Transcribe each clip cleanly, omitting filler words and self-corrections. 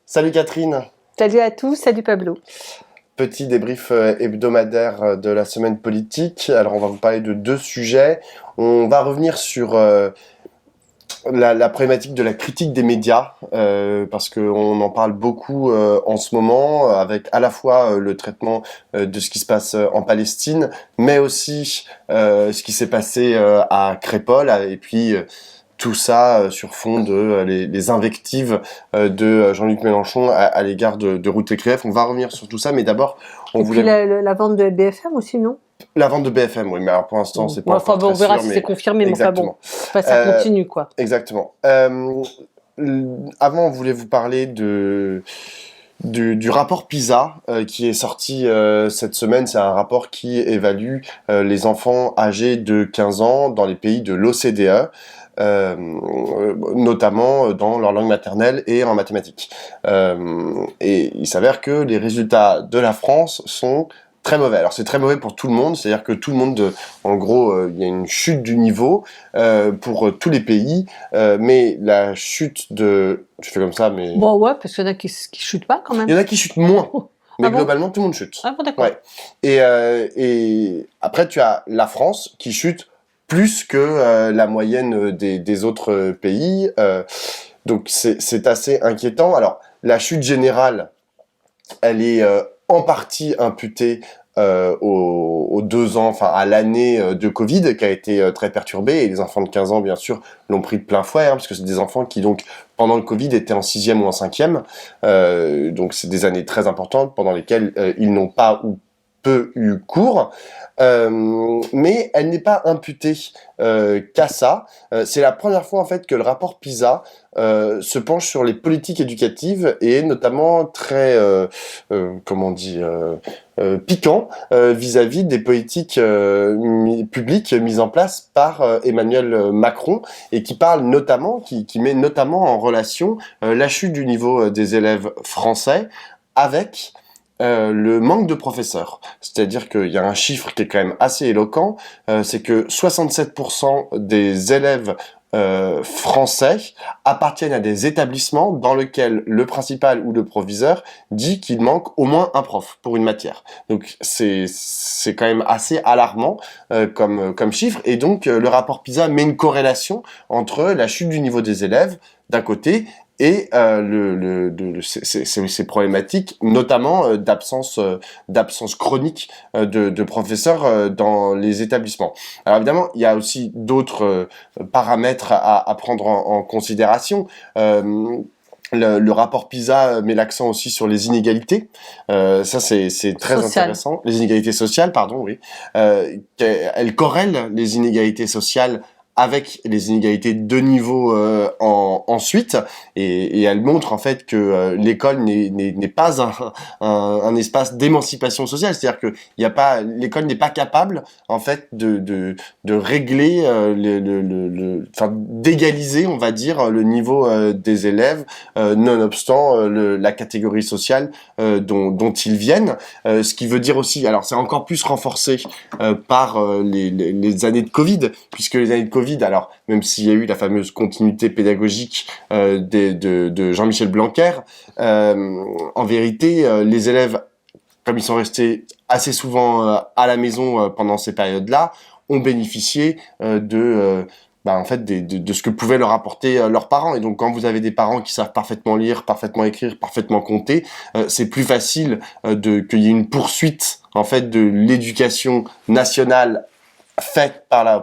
Salut Catherine, Salut à tous, salut Pablo. petit débrief hebdomadaire de la semaine politique. Alors on va vous parler de deux sujets. On va revenir sur la problématique de la critique des médias, parce qu'on en parle beaucoup en ce moment, avec à la fois le traitement de ce qui se passe en Palestine, mais aussi ce qui s'est passé à Crépol, et puis tout ça sur fond de les invectives de Jean-Luc Mélenchon à l'égard de Ruth Écrief. On va revenir sur tout ça, mais d'abord, on Et puis voulait... la vente de BFM aussi, non? La vente de BFM, oui, mais alors pour l'instant, c'est pas Bon, encore enfin, bon, on très verra sûr, si c'est mais confirmé, mais enfin bon, exactement. enfin, ça continue quoi. Exactement. Avant, on voulait vous parler du rapport PISA qui est sorti cette semaine. C'est un rapport qui évalue les enfants âgés de 15 ans dans les pays de l'OCDE. Notamment dans leur langue maternelle et en mathématiques. Et il s'avère que les résultats de la France sont très mauvais. Alors c'est très mauvais pour tout le monde, c'est-à-dire que tout le monde, en gros, il y a une chute du niveau pour tous les pays, mais la chute de... Je fais comme ça, mais... Bon, ouais, parce qu'il y en a qui chutent pas quand Il y même. en a qui chutent moins, mais Ah bon? globalement tout le monde chute. Ah bon, d'accord. Ouais. Et après tu as la France qui chute plus que la moyenne des autres pays. Donc c'est assez inquiétant. Alors la chute générale, elle est en partie imputée aux 2 ans, enfin à l'année de Covid qui a été très perturbée, et les enfants de 15 ans bien sûr l'ont pris de plein fouet, parce que c'est des enfants qui donc pendant le Covid étaient en 6e ou en 5e, donc c'est des années très importantes pendant lesquelles ils n'ont pas ou peu eu cours, mais elle n'est pas imputée qu'à ça. C'est la première fois en fait que le rapport PISA se penche sur les politiques éducatives, et notamment très comment on dit piquant vis-à-vis des politiques publiques mises en place par Emmanuel Macron, et qui parle notamment, qui met notamment en relation la chute du niveau des élèves français avec le manque de professeurs. C'est-à-dire qu'il y a un chiffre qui est quand même assez éloquent, c'est que 67% des élèves français appartiennent à des établissements dans lesquels le principal ou le proviseur dit qu'il manque au moins un prof pour une matière. Donc c'est quand même assez alarmant comme chiffre, et donc le rapport PISA met une corrélation entre la chute du niveau des élèves d'un côté et ces problématiques, notamment d'absence chronique de professeurs dans les établissements. Alors évidemment, il y a aussi d'autres paramètres à prendre en considération. Le rapport PISA met l'accent aussi sur les inégalités. Ça, c'est très intéressant. Les inégalités sociales, pardon, oui. Elle corrèle les inégalités sociales avec les inégalités de niveau ensuite, et elle montre en fait que l'école n'est pas un espace d'émancipation sociale. C'est-à-dire que l'école n'est pas capable en fait de régler enfin d'égaliser, on va dire, le niveau des élèves, nonobstant la catégorie sociale dont ils viennent. Ce qui veut dire aussi, alors c'est encore plus renforcé par les années de Covid, puisque les années de Covid, alors même s'il y a eu la fameuse continuité pédagogique de Jean-Michel Blanquer, en vérité, les élèves, comme ils sont restés assez souvent à la maison pendant ces périodes-là, ont bénéficié en fait, de ce que pouvaient leur apporter leurs parents. Et donc, quand vous avez des parents qui savent parfaitement lire, parfaitement écrire, parfaitement compter, c'est plus facile qu'il y ait une poursuite en fait de l'éducation nationale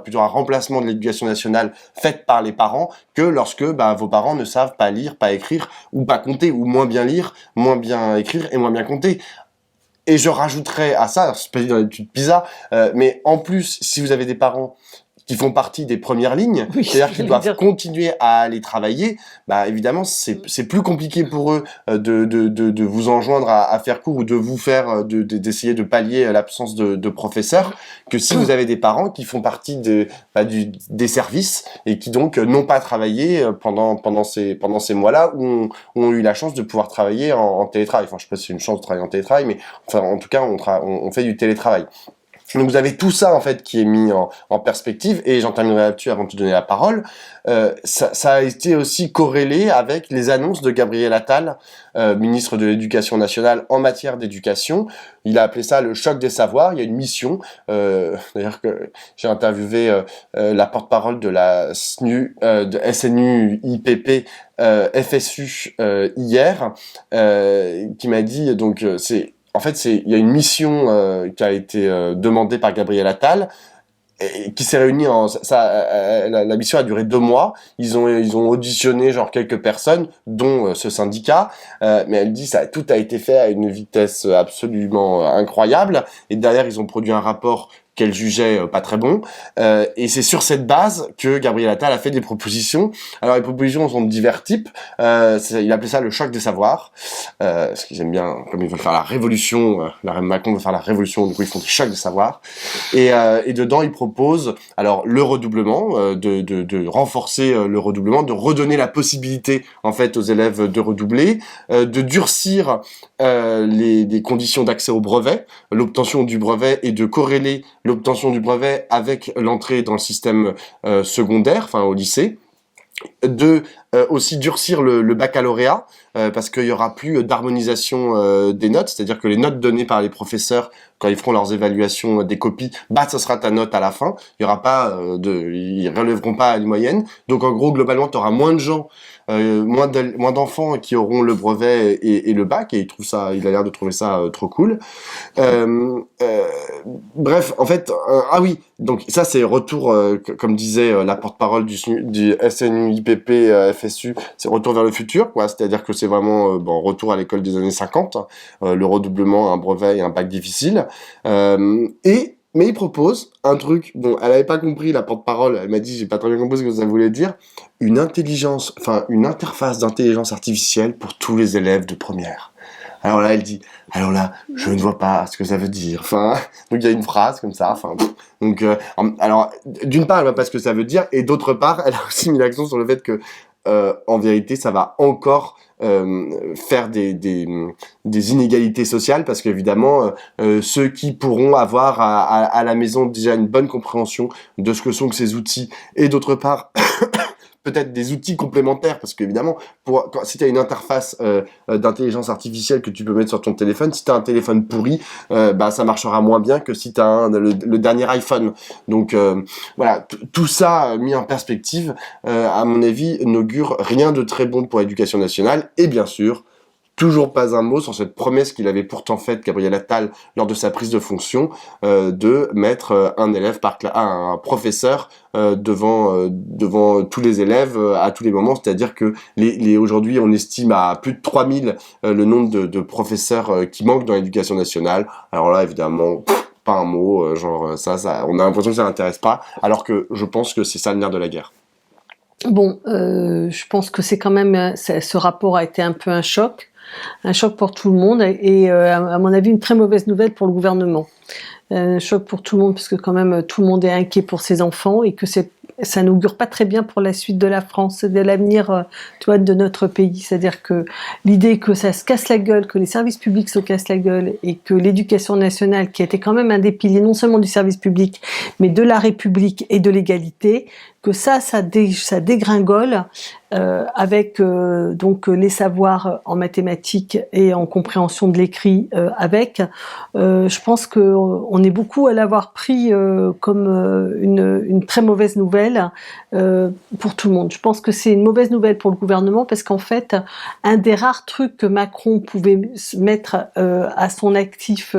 plutôt un remplacement de l'éducation nationale faite par les parents, que lorsque vos parents ne savent pas lire, pas écrire, ou pas compter, ou moins bien lire, moins bien écrire et moins bien compter. Et je rajouterais à ça, c'est pas dit dans l'étude PISA, mais en plus, si vous avez des parents qui font partie des premières lignes, Oui, c'est-à-dire qu'ils doivent continuer à aller travailler, évidemment c'est plus compliqué pour eux de vous enjoindre à faire cours, ou de vous faire d'essayer de pallier l'absence de professeurs, que si vous avez des parents qui font partie des services, et qui donc n'ont pas travaillé pendant ces mois-là, où ont eu la chance de pouvoir travailler en télétravail. Enfin, je sais pas si c'est une chance de travailler en télétravail, mais enfin en tout cas on fait du télétravail. Donc vous avez tout ça en fait qui est mis en perspective, et j'en terminerai là-dessus avant de te donner la parole. Ça a été aussi corrélé avec les annonces de Gabriel Attal, ministre de l'Éducation nationale en matière d'éducation. Il a appelé ça le choc des savoirs. Il y a une mission, d'ailleurs que j'ai interviewé la porte-parole de la SNU, de SNU IPP FSU hier, qui m'a dit donc il y a une mission qui a été demandée par Gabriel Attal, et qui s'est réunie la mission a duré 2 mois. Ils ont auditionné genre quelques personnes, dont ce syndicat, mais elle dit tout a été fait à une vitesse absolument incroyable. Et derrière, ils ont produit un rapport qu'elle jugeait pas très bon, et c'est sur cette base que Gabriel Attal a fait des propositions. Alors les propositions sont de divers types. Il appelait ça le choc des savoirs, parce qu'ils aiment bien, comme ils veulent faire la révolution, Macron veut faire la révolution, du coup ils font des chocs des savoirs. Et dedans il propose alors le redoublement, de renforcer le redoublement, de redonner la possibilité en fait aux élèves de redoubler, de durcir les conditions d'accès au brevet, l'obtention du brevet, et de corréler l'obtention du brevet avec l'entrée dans le système secondaire, enfin au lycée. De aussi durcir le baccalauréat, parce qu'il y aura plus d'harmonisation des notes, c'est-à-dire que les notes données par les professeurs quand ils feront leurs évaluations des copies, ça sera ta note à la fin. Il y aura pas ils relèveront pas les moyennes. Donc en gros, globalement, tu auras moins de gens, moins d'enfants qui auront le brevet et le bac, et il a l'air de trouver ça trop cool. Bref, en fait, ah oui, donc ça c'est retour, comme disait la porte-parole du SNU IPP FSU, c'est retour vers le futur, quoi. C'est-à-dire que c'est vraiment retour à l'école des années 50, le redoublement, un brevet et un bac difficile. Mais il propose un truc, bon, elle avait pas compris, la porte-parole, elle m'a dit, j'ai pas très bien compris ce que ça voulait dire, une interface d'intelligence artificielle pour tous les élèves de première. Alors là, elle dit, alors là, je ne vois pas ce que ça veut dire. Enfin, donc il y a une phrase comme ça. Enfin, donc, alors, d'une part, elle voit pas ce que ça veut dire, et d'autre part, elle a aussi mis l'accent sur le fait que, en vérité, ça va encore faire des inégalités sociales, parce qu'évidemment, ceux qui pourront avoir à la maison déjà une bonne compréhension de ce que sont que ces outils, et d'autre part, peut-être des outils complémentaires, parce qu'évidemment, si tu as une interface d'intelligence artificielle que tu peux mettre sur ton téléphone, si tu as un téléphone pourri, ça marchera moins bien que si tu as le dernier iPhone. Donc voilà, tout ça mis en perspective, à mon avis, n'augure rien de très bon pour l'éducation nationale. Et bien sûr, toujours pas un mot sur cette promesse qu'il avait pourtant faite, Gabriel Attal, lors de sa prise de fonction, de mettre un professeur devant tous les élèves à tous les moments. C'est-à-dire que aujourd'hui, on estime à plus de 3000 le nombre de professeurs qui manquent dans l'éducation nationale. Alors là, évidemment, pas un mot, ça, on a l'impression que ça n'intéresse pas, alors que je pense que c'est ça le nerf de la guerre. Bon, je pense que c'est quand même, ce rapport a été un peu un choc pour tout le monde, et à mon avis une très mauvaise nouvelle pour le gouvernement. Choc pour tout le monde, parce que quand même tout le monde est inquiet pour ses enfants, et que ça n'augure pas très bien pour la suite de la France, de l'avenir, de notre pays. C'est-à-dire que l'idée que ça se casse la gueule, que les services publics se cassent la gueule, et que l'éducation nationale, qui était quand même un des piliers non seulement du service public, mais de la République et de l'égalité, que ça dégringole, avec donc les savoirs en mathématiques et en compréhension de l'écrit je pense que on est beaucoup à l'avoir pris comme une très mauvaise nouvelle pour tout le monde. Je pense que c'est une mauvaise nouvelle pour le gouvernement, parce qu'en fait, un des rares trucs que Macron pouvait mettre à son actif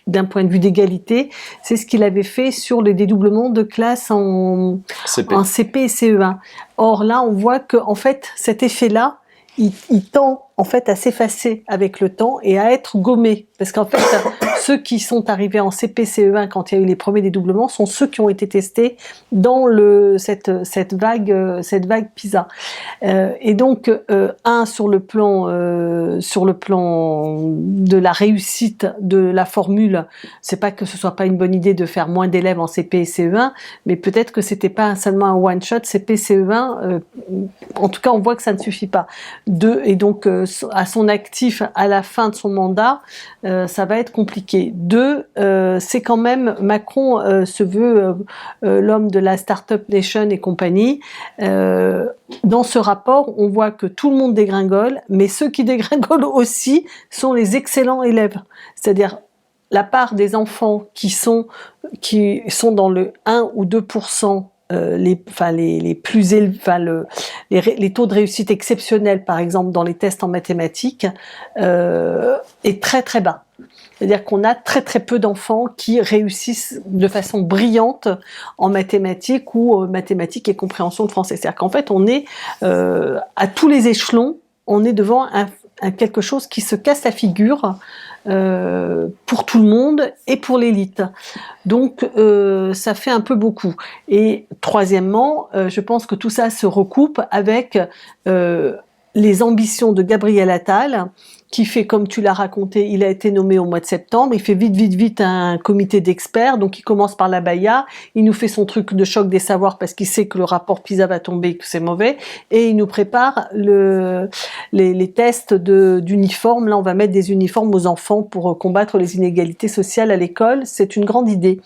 d'un point de vue d'égalité, c'est ce qu'il avait fait sur les dédoublements de classes en CP et CE1. Or là, on voit que en fait, cet effet-là, il tend en fait à s'effacer avec le temps et à être gommé, parce qu'en fait ceux qui sont arrivés en CP-CE1 quand il y a eu les premiers dédoublements sont ceux qui ont été testés dans cette vague PISA, et donc sur le plan de la réussite de la formule, c'est pas que ce soit pas une bonne idée de faire moins d'élèves en CP et CE1, mais peut-être que c'était pas seulement un one shot CP-CE1, en tout cas on voit que ça ne suffit pas. Et donc à son actif à la fin de son mandat, ça va être compliqué. Deux, c'est quand même Macron se veut l'homme de la Startup Nation et compagnie. Dans ce rapport, on voit que tout le monde dégringole, mais ceux qui dégringolent aussi sont les excellents élèves. C'est-à-dire la part des enfants qui sont dans le 1 ou 2%, les plus élevés, les taux de réussite exceptionnels, par exemple, dans les tests en mathématiques, est très très bas. C'est-à-dire qu'on a très très peu d'enfants qui réussissent de façon brillante en mathématiques ou mathématiques et compréhension de français. C'est-à-dire qu'en fait, on est à tous les échelons, on est devant quelque chose qui se casse la figure pour tout le monde et pour l'élite. Donc ça fait un peu beaucoup. Et troisièmement, je pense que tout ça se recoupe avec les ambitions de Gabriel Attal, qui fait, comme tu l'as raconté, il a été nommé au mois de septembre, il fait vite un comité d'experts, donc il commence par la Baïa, il nous fait son truc de choc des savoirs parce qu'il sait que le rapport PISA va tomber et que c'est mauvais, et il nous prépare les tests d'uniformes. Là, on va mettre des uniformes aux enfants pour combattre les inégalités sociales à l'école, c'est une grande idée.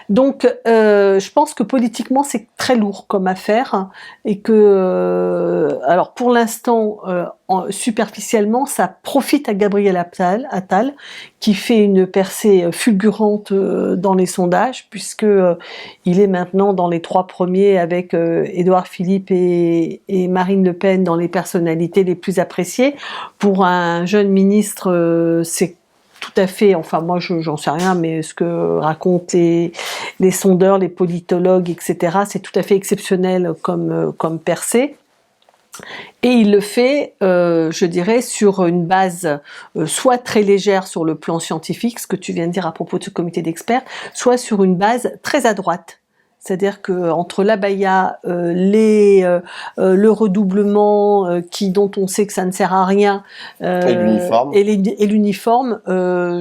Donc, je pense que politiquement, c'est très lourd comme affaire, et que, alors pour l'instant, superficiellement, ça profite à Gabriel Attal, qui fait une percée fulgurante dans les sondages, puisque il est maintenant dans les 3 premiers avec Édouard Philippe et Marine Le Pen dans les personnalités les plus appréciées. Pour un jeune ministre, c'est tout à fait, enfin moi j'en sais rien, mais ce que racontent les sondeurs, les politologues, etc., c'est tout à fait exceptionnel comme percée. Et il le fait, je dirais, sur une base soit très légère sur le plan scientifique, ce que tu viens de dire à propos de ce comité d'experts, soit sur une base très à droite. C'est-à-dire que entre la Baïa, le redoublement, dont on sait que ça ne sert à rien, et l'uniforme,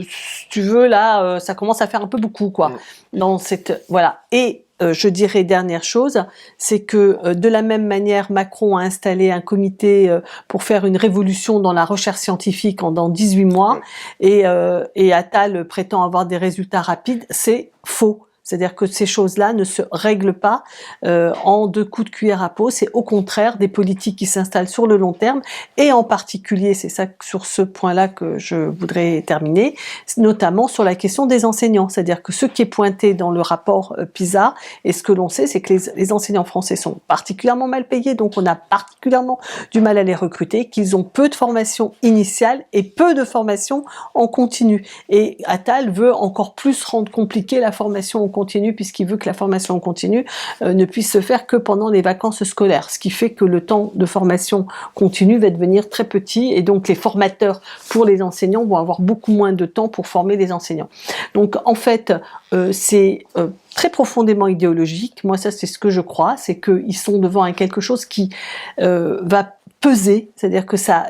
si tu veux là, ça commence à faire un peu beaucoup quoi. Dans cette voilà. Et je dirais dernière chose, c'est que de la même manière, Macron a installé un comité pour faire une révolution dans la recherche scientifique dans 18 mois, et Attal prétend avoir des résultats rapides. C'est faux. C'est-à-dire que ces choses-là ne se règlent pas en 2 coups de cuillère à peau. C'est au contraire des politiques qui s'installent sur le long terme, et en particulier, c'est ça sur ce point-là que je voudrais terminer, notamment sur la question des enseignants. C'est-à-dire que ce qui est pointé dans le rapport PISA, et ce que l'on sait, c'est que les enseignants français sont particulièrement mal payés, donc on a particulièrement du mal à les recruter, qu'ils ont peu de formation initiale et peu de formation en continu. Et Attal veut encore plus rendre compliqué la formation en continu, puisqu'il veut que la formation en continu ne puisse se faire que pendant les vacances scolaires, ce qui fait que le temps de formation continue va devenir très petit, et donc les formateurs pour les enseignants vont avoir beaucoup moins de temps pour former les enseignants. Donc en fait, c'est très profondément idéologique. Moi, ça c'est ce que je crois, c'est qu'ils sont devant quelque chose qui va peser, c'est-à-dire que ça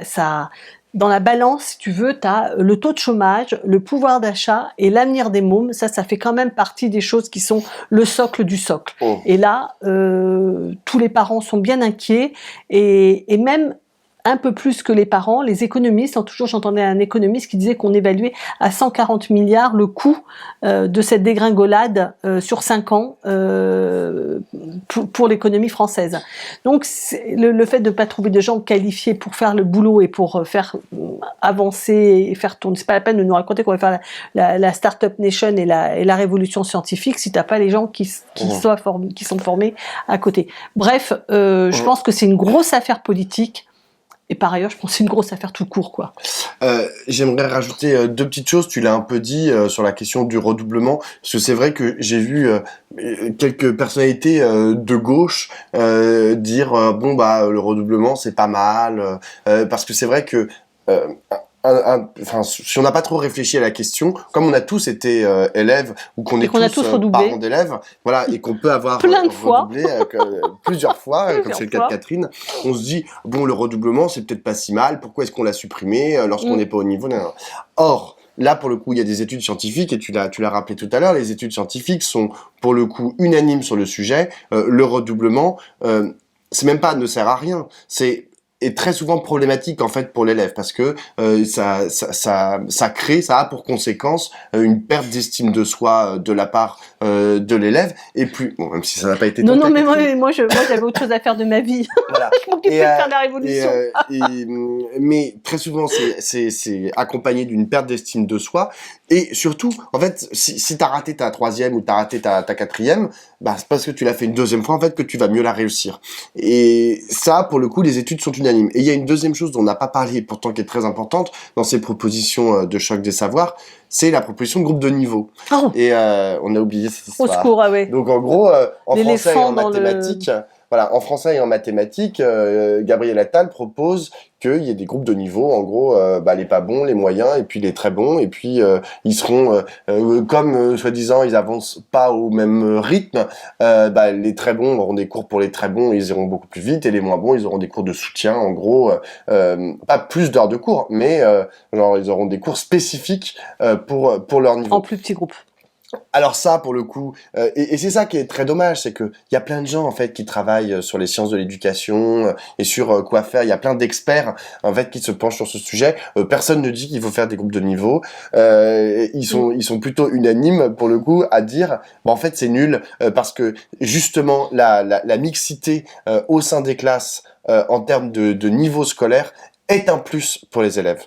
dans la balance, si tu veux, tu as le taux de chômage, le pouvoir d'achat et l'avenir des mômes. Ça fait quand même partie des choses qui sont le socle du socle. Et là, tous les parents sont bien inquiets, et même un peu plus que les parents, les économistes, j'entendais un économiste qui disait qu'on évaluait à 140 milliards le coût de cette dégringolade sur 5 ans pour l'économie française. Donc le fait de ne pas trouver de gens qualifiés pour faire le boulot et pour faire avancer et faire tourner, c'est pas la peine de nous raconter qu'on va faire la Startup Nation et la révolution scientifique si t'as pas les gens qui sont formés à côté. Bref, je pense que c'est une grosse affaire politique. Et par ailleurs, je pense que c'est une grosse affaire tout court, quoi. J'aimerais rajouter 2 petites choses. Tu l'as un peu dit sur la question du redoublement, parce que c'est vrai que j'ai vu quelques personnalités de gauche dire le redoublement c'est pas mal, parce que c'est vrai que si on n'a pas trop réfléchi à la question, comme on a tous été élèves, ou qu'on est tous parents d'élèves, voilà, et qu'on peut avoir redoublé plusieurs fois, comme c'est le cas de Catherine, on se dit le redoublement c'est peut-être pas si mal, pourquoi est-ce qu'on l'a supprimé lorsqu'on n'est pas au niveau. Or là, pour le coup, il y a des études scientifiques, et tu l'as rappelé tout à l'heure, les études scientifiques sont pour le coup unanimes sur le sujet. Le redoublement, c'est même pas ne sert à rien, c'est est très souvent problématique en fait pour l'élève parce que ça crée, ça a pour conséquence une perte d'estime de soi de la part de l'élève et puis bon, même si ça n'a pas été non mais moi j'avais autre chose à faire de ma vie. Voilà. Je m'occupais de faire la révolution. Mais très souvent c'est accompagné d'une perte d'estime de soi et surtout en fait si t'as raté ta troisième ou t'as raté ta quatrième, bah c'est parce que tu l'as fait une deuxième fois en fait que tu vas mieux la réussir. Et ça pour le coup les études sont unanimes. Et il y a une deuxième chose dont on n'a pas parlé pourtant qui est très importante dans ces propositions de choc des savoirs, c'est la proposition de groupe de niveau. Oh. Et on a oublié cette histoire. Au secours, ah ouais. Donc en gros en français et en mathématiques voilà, en français et en mathématiques, Gabriel Attal propose qu'il y ait des groupes de niveau, en gros, les pas bons, les moyens, et puis les très bons, et puis ils seront, comme soi-disant ils avancent pas au même rythme, les très bons auront des cours pour les très bons, ils iront beaucoup plus vite, et les moins bons, ils auront des cours de soutien, en gros, pas plus d'heures de cours, mais genre ils auront des cours spécifiques pour leur niveau. En plus petits groupes. Alors ça, pour le coup, et c'est ça qui est très dommage, c'est que il y a plein de gens en fait qui travaillent sur les sciences de l'éducation et sur quoi faire. Il y a plein d'experts en fait qui se penchent sur ce sujet. Personne ne dit qu'il faut faire des groupes de niveau. Ils sont plutôt unanimes pour le coup à dire, en fait c'est nul parce que justement la mixité au sein des classes en termes de niveau scolaire est un plus pour les élèves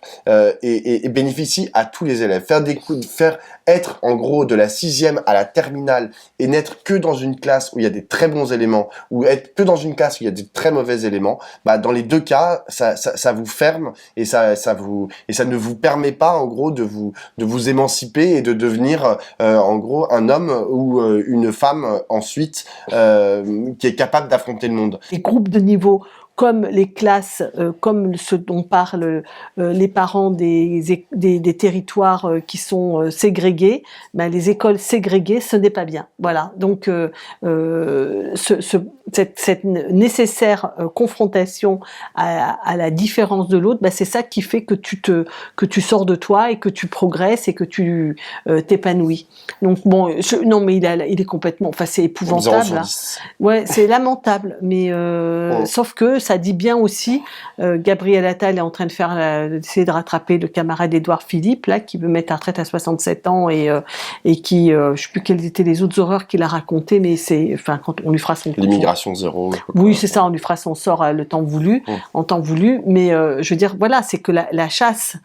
et bénéficie à tous les élèves. Faire être en gros de la 6e à la terminale et n'être que dans une classe où il y a des très bons éléments ou être que dans une classe où il y a des très mauvais éléments, dans les deux cas ça vous ferme et ça ne vous permet pas en gros de vous émanciper et de devenir en gros un homme ou une femme ensuite qui est capable d'affronter le monde. Les groupes de niveau comme les classes, comme ce dont parlent les parents des territoires qui sont ségrégés, les écoles ségrégées, ce n'est pas bien. Voilà. Donc cette nécessaire confrontation à la différence de l'autre, c'est ça qui fait que tu sors de toi et que tu progresses et que tu t'épanouis. Donc bon, non mais il est complètement, enfin c'est épouvantable. Hein. Ouais, c'est lamentable, mais sauf que ça dit bien aussi, Gabriel Attal est en train d'essayer de rattraper le camarade Édouard Philippe, là, qui veut mettre la retraite à 67 ans et qui, je sais plus quelles étaient les autres horreurs qu'il a racontées, mais quand on lui fera son l'immigration zéro. Oui, c'est ça, on lui fera son sort en temps voulu, mais je veux dire, voilà, c'est que la chasse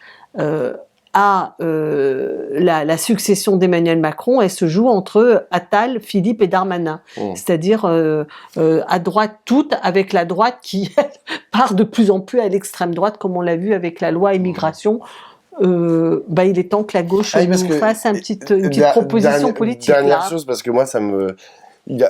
à la succession d'Emmanuel Macron, elle se joue entre Attal, Philippe et Darmanin. C'est-à-dire à droite toute, avec la droite qui part de plus en plus à l'extrême droite, comme on l'a vu avec la loi immigration. Il est temps que la gauche nous fasse une petite proposition politique. Dernière chose, parce que moi, il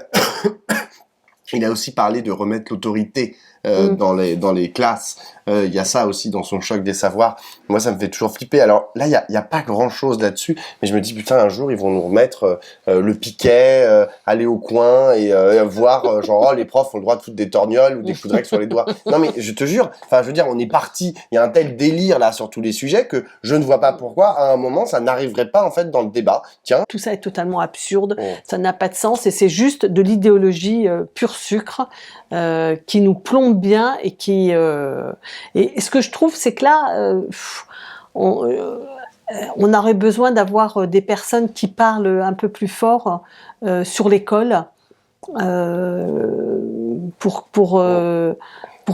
a aussi parlé de remettre l'autorité dans les classes. Il y a ça aussi dans son choc des savoirs. Moi, ça me fait toujours flipper. Alors là, il y a pas grand-chose là-dessus, mais je me dis putain, un jour ils vont nous remettre le piquet, aller au coin et voir les profs ont le droit de foutre des torgnoles ou des coups de règle sur les doigts. Non mais je te jure, enfin je veux dire, on est parti. Il y a un tel délire là sur tous les sujets que je ne vois pas pourquoi à un moment ça n'arriverait pas en fait dans le débat. Tiens. Tout ça est totalement absurde. Ça n'a pas de sens et c'est juste de l'idéologie pur sucre qui nous plombe bien et qui et ce que je trouve, c'est que là, on aurait besoin d'avoir des personnes qui parlent un peu plus fort sur l'école pour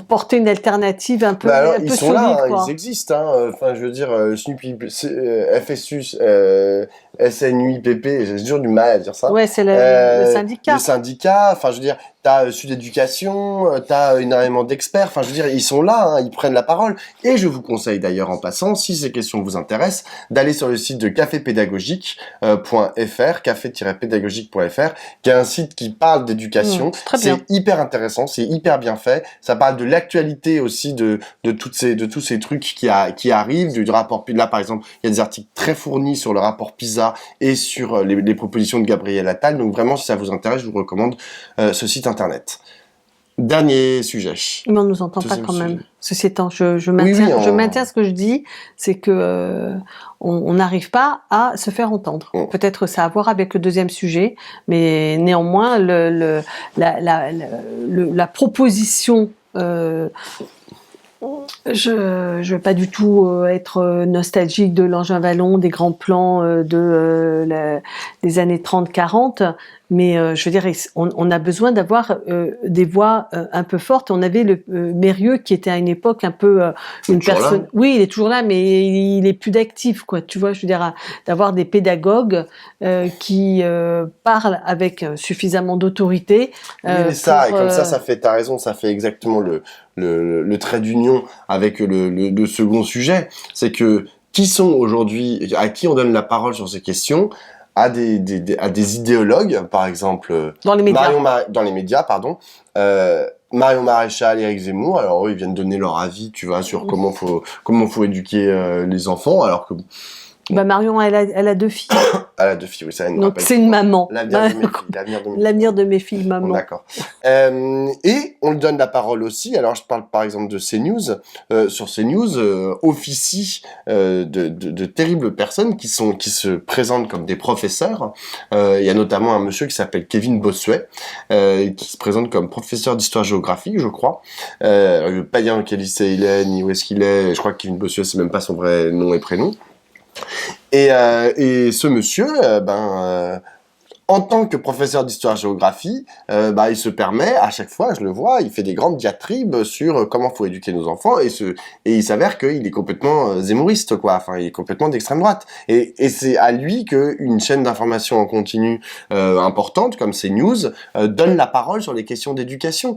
porter une alternative un peu, alors, un peu ils sont solide. là, Quoi. Ils existent. Enfin, je veux dire, SNUPI, FSU, SNUIPP, j'ai toujours du mal à dire ça. Ouais, c'est le syndicat. Le syndicat, enfin, je veux dire, t'as Sud Éducation, t'as énormément d'experts, enfin, je veux dire, ils sont là, ils prennent la parole. Et je vous conseille d'ailleurs, en passant, si ces questions vous intéressent, d'aller sur le site de cafépédagogique.fr, café-pédagogique.fr, qui est un site qui parle d'éducation. C'est hyper intéressant, c'est hyper bien fait. Ça parle de l'actualité aussi de tous ces trucs qui arrivent, du rapport, là, par exemple, il y a des articles très fournis sur le rapport PISA et sur les propositions de Gabriel Attal. Donc vraiment, si ça vous intéresse, je vous recommande ce site internet. Dernier sujet. Mais on nous entend pas quand même. Ceci étant, je maintiens ce que je dis, c'est que on n'arrive pas à se faire entendre. Peut-être ça a à voir avec le deuxième sujet, mais néanmoins la proposition Je veux pas du tout être nostalgique de l'Angevin Wallon, des grands plans des années 30-40, mais je veux dire, on a besoin d'avoir des voix un peu fortes. On avait le Mérieux qui était à une époque un peu une personne. Là. Oui, il est toujours là, mais il est plus d'actif, quoi. Tu vois, je veux dire, d'avoir des pédagogues qui parlent avec suffisamment d'autorité. Oui, mais ça, et comme ça fait, t'as raison, ça fait exactement le trait d'union avec le second sujet. C'est que qui sont aujourd'hui, à qui on donne la parole sur ces questions, à des idéologues, par exemple, dans les médias. Dans les médias, pardon. Marion Maréchal, Éric Zemmour, alors eux, ils viennent donner leur avis, tu vois, sur comment faut éduquer les enfants, alors que bah Marion, elle a 2 filles. Elle a 2 filles, oui, ça nous donc c'est une maman. L'avenir de mes filles, maman. Bon, d'accord. Et on lui donne la parole aussi. Alors je parle par exemple de CNews. Sur CNews officient de terribles personnes qui se présentent comme des professeurs. Il y a notamment un monsieur qui s'appelle Kevin Bossuet, qui se présente comme professeur d'histoire-géographie, je crois. Je ne veux pas dire dans quel lycée il est ni où est-ce qu'il est. Je crois que Kevin Bossuet c'est même pas son vrai nom et prénom. Et ce monsieur, en tant que professeur d'histoire-géographie, il se permet, à chaque fois, je le vois, il fait des grandes diatribes sur comment faut éduquer nos enfants, et il s'avère qu'il est complètement zémouriste, quoi. Enfin, il est complètement d'extrême droite. Et c'est à lui qu'une chaîne d'information en continu importante, comme CNews, donne la parole sur les questions d'éducation.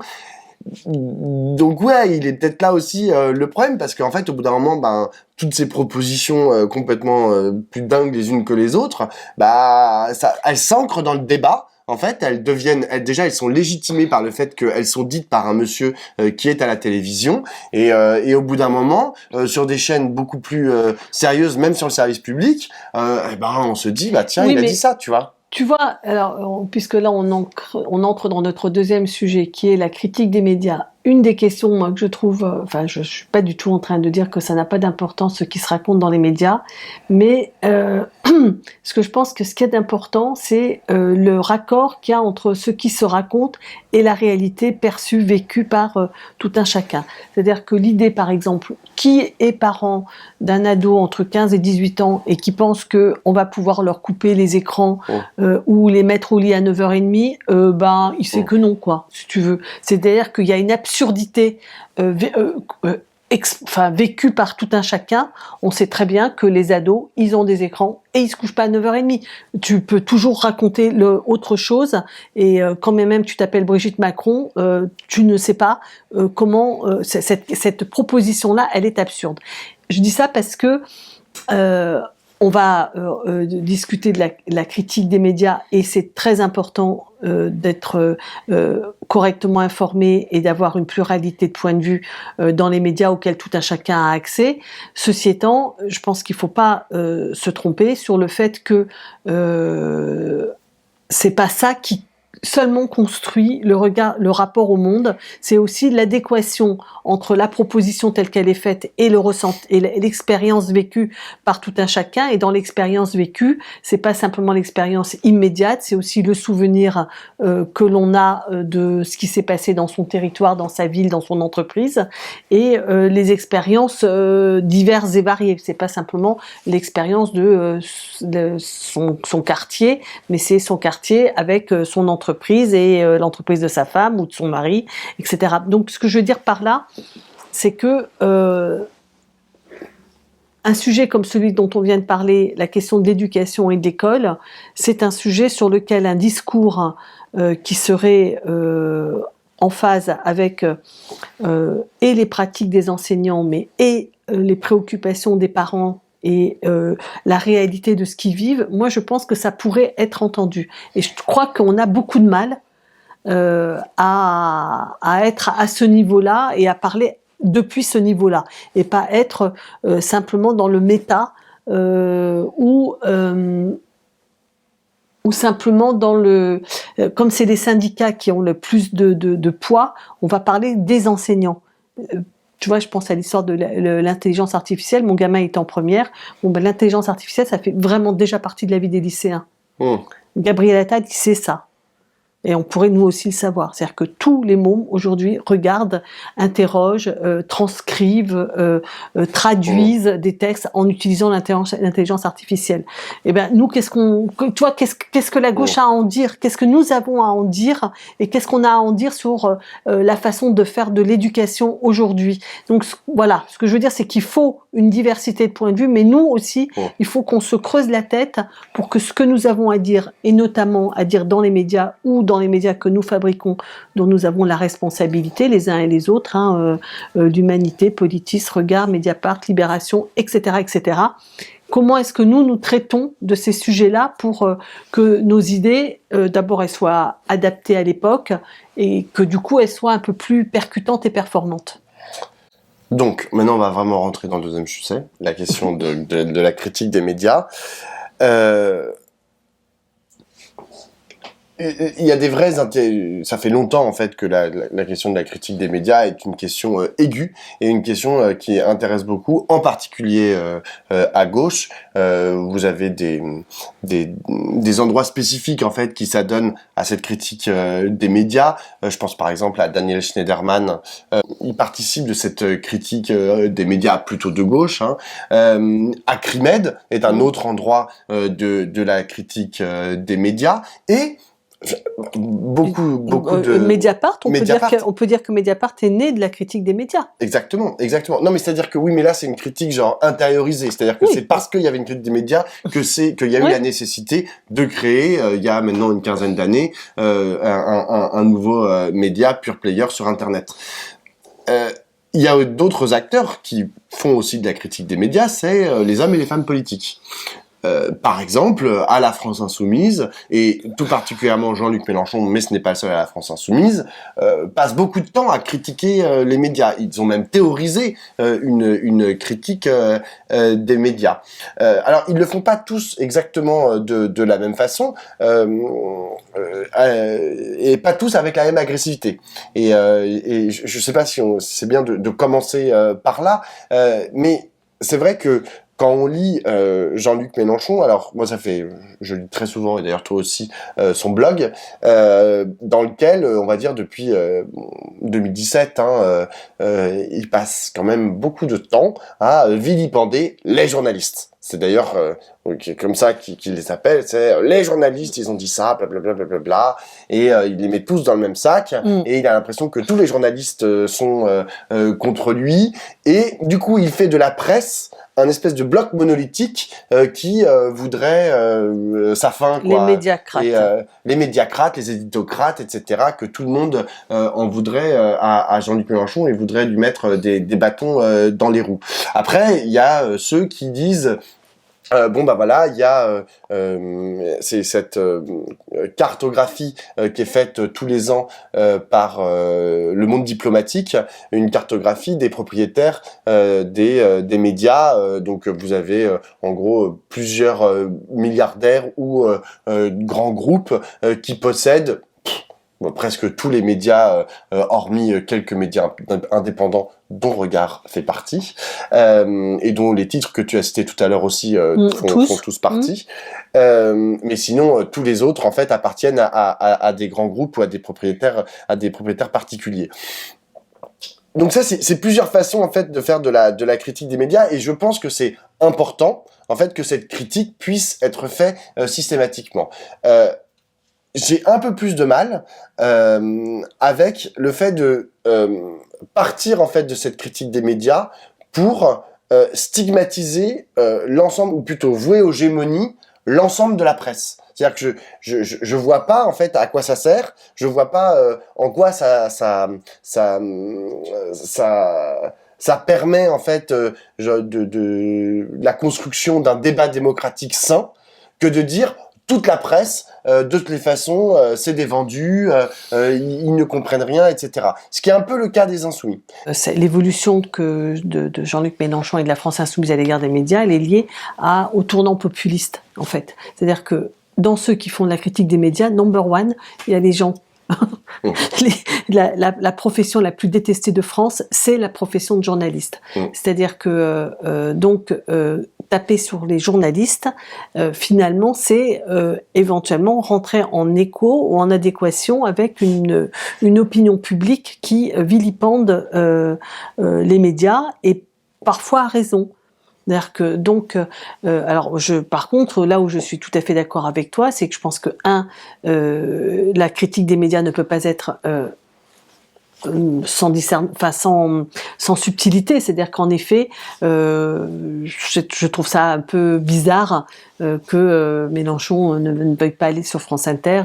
Donc ouais, il est peut-être là aussi le problème, parce qu'en fait, au bout d'un moment, toutes ces propositions complètement plus dingues les unes que les autres, elles s'ancrent dans le débat. En fait, elles sont légitimées par le fait qu'elles sont dites par un monsieur qui est à la télévision, et au bout d'un moment, sur des chaînes beaucoup plus sérieuses, même sur le service public, on se dit tiens, oui, il a dit ça, tu vois. Tu vois, alors, puisque là on entre dans notre deuxième sujet qui est la critique des médias. Une des questions, moi, que je trouve, je suis pas du tout en train de dire que ça n'a pas d'importance ce qui se raconte dans les médias, mais ce que je pense que ce qui est important, c'est le raccord qu'il y a entre ce qui se raconte et la réalité perçue, vécue par tout un chacun. C'est-à-dire que l'idée, par exemple, qui est parent d'un ado entre 15 et 18 ans et qui pense qu'on va pouvoir leur couper les écrans ou les mettre au lit à 9h30, il sait que non, quoi, si tu veux. C'est-à-dire qu'il y a une absurdité vécue par tout un chacun. On sait très bien que les ados, ils ont des écrans et ils se couchent pas à 9h30. Tu peux toujours raconter autre chose, et quand même tu t'appelles Brigitte Macron, tu ne sais pas comment cette proposition-là, elle est absurde. Je dis ça parce que on va discuter de la critique des médias, et c'est très important d'être correctement informé et d'avoir une pluralité de points de vue dans les médias auxquels tout un chacun a accès. Ceci étant, je pense qu'il ne faut pas se tromper sur le fait que c'est pas ça qui seulement construit le rapport au monde, c'est aussi l'adéquation entre la proposition telle qu'elle est faite et le ressenti et l'expérience vécue par tout un chacun. Et dans l'expérience vécue, c'est pas simplement l'expérience immédiate, c'est aussi le souvenir que l'on a de ce qui s'est passé dans son territoire, dans sa ville, dans son entreprise, et les expériences diverses et variées. C'est pas simplement l'expérience de son quartier, mais c'est son quartier avec son entreprise et l'entreprise de sa femme ou de son mari, etc. Donc ce que je veux dire par là, c'est que un sujet comme celui dont on vient de parler, la question de l'éducation et de l'école, c'est un sujet sur lequel un discours qui serait en phase avec et les pratiques des enseignants, mais et les préoccupations des parents et la réalité de ce qu'ils vivent, moi je pense que ça pourrait être entendu. Et je crois qu'on a beaucoup de mal à être à ce niveau-là et à parler depuis ce niveau-là, et pas être simplement dans le méta ou simplement dans le... comme c'est les syndicats qui ont le plus de poids, on va parler des enseignants. Tu vois, je pense à l'histoire de l'intelligence artificielle. Mon gamin est en première. L'intelligence artificielle, ça fait vraiment déjà partie de la vie des lycéens. Gabriel Attal, il sait ça. Et on pourrait nous aussi le savoir. C'est-à-dire que tous les mômes aujourd'hui regardent, interrogent, transcrivent, traduisent des textes en utilisant l'intelligence artificielle. Et ben nous, qu'est-ce que la gauche a à en dire? Qu'est-ce que nous avons à en dire? Et qu'est-ce qu'on a à en dire sur la façon de faire de l'éducation aujourd'hui? Donc voilà, ce que je veux dire, c'est qu'il faut une diversité de points de vue, mais nous aussi, il faut qu'on se creuse la tête pour que ce que nous avons à dire, et notamment à dire dans les médias ou dans les médias que nous fabriquons, dont nous avons la responsabilité, les uns et les autres, d'Humanité, Politis, Regard, Mediapart, Libération, etc., etc. Comment est-ce que nous traitons de ces sujets-là pour que nos idées, d'abord, elles soient adaptées à l'époque et que du coup, elles soient un peu plus percutantes et performantes? Donc, maintenant, on va vraiment rentrer dans le deuxième sujet, la question de la critique des médias. Il y a des vrais ça fait longtemps en fait que la question de la critique des médias est une question aiguë et une question qui intéresse beaucoup, en particulier à gauche. Vous avez des endroits spécifiques en fait qui s'adonnent à cette critique des médias. Je pense par exemple à Daniel Schneiderman. Il participe de cette critique des médias plutôt de gauche. Acrimed est un autre endroit de la critique des médias et beaucoup de Mediapart, on peut dire que Mediapart est né de la critique des médias. Exactement. Non, mais c'est-à-dire que oui, mais là c'est une critique genre intériorisée, c'est-à-dire que c'est parce qu'il y avait une critique des médias qu'il y a eu la nécessité de créer, il y a maintenant une quinzaine d'années, un nouveau média pure player sur Internet. Il y a d'autres acteurs qui font aussi de la critique des médias, c'est les hommes et les femmes politiques. Par exemple, à la France Insoumise, et tout particulièrement Jean-Luc Mélenchon, mais ce n'est pas le seul à la France Insoumise, passe beaucoup de temps à critiquer les médias. Ils ont même théorisé une critique des médias. Alors, ils le font pas tous exactement de la même façon, et pas tous avec la même agressivité. Et je sais pas si c'est bien de commencer par là, mais c'est vrai que quand on lit Jean-Luc Mélenchon, alors moi je lis très souvent, et d'ailleurs toi aussi, son blog, dans lequel, on va dire depuis 2017, il passe quand même beaucoup de temps à vilipender les journalistes. C'est d'ailleurs comme ça qu'il les appelle, c'est les journalistes, ils ont dit ça, blablabla, blablabla, et il les met tous dans le même sac, et il a l'impression que tous les journalistes sont contre lui, et du coup il fait de la presse un espèce de bloc monolithique qui voudrait sa fin, quoi. Les médiacrates. Et, les médiacrates, les éditocrates, etc., que tout le monde en voudrait à Jean-Luc Mélenchon et voudrait lui mettre des bâtons dans les roues. Après, il y a ceux qui disent bon bah voilà, il y a c'est cette cartographie qui est faite tous les ans par le monde diplomatique, une cartographie des propriétaires des médias. Donc vous avez en gros plusieurs milliardaires ou grands groupes qui possèdent presque tous les médias, hormis quelques médias indépendants dont Regard fait partie, et dont les titres que tu as cités tout à l'heure aussi font tous partie. Mais sinon, tous les autres en fait appartiennent à des grands groupes ou à des propriétaires particuliers. Donc ça, c'est plusieurs façons en fait de faire de la critique des médias, et je pense que c'est important en fait que cette critique puisse être faite systématiquement. J'ai un peu plus de mal avec le fait de partir en fait de cette critique des médias pour stigmatiser l'ensemble, ou plutôt vouer aux gémonies l'ensemble de la presse. C'est-à-dire que je vois pas en fait à quoi ça sert, je vois pas en quoi ça permet en fait de la construction d'un débat démocratique sain, que de dire toute la presse, de toutes les façons, c'est des vendus, ils ne comprennent rien, etc. Ce qui est un peu le cas des Insoumis. L'évolution de Jean-Luc Mélenchon et de la France Insoumise à l'égard des médias, elle est liée au tournant populiste, en fait. C'est-à-dire que dans ceux qui font de la critique des médias, number one, il y a les gens... la profession la plus détestée de France, c'est la profession de journaliste. C'est-à-dire que taper sur les journalistes, finalement, c'est éventuellement rentrer en écho ou en adéquation avec une opinion publique qui vilipende les médias et parfois a raison. C'est-à-dire que donc, alors par contre, là où je suis tout à fait d'accord avec toi, c'est que je pense que la critique des médias ne peut pas être sans subtilité, c'est-à-dire qu'en effet, je trouve ça un peu bizarre que Mélenchon ne veuille pas aller sur France Inter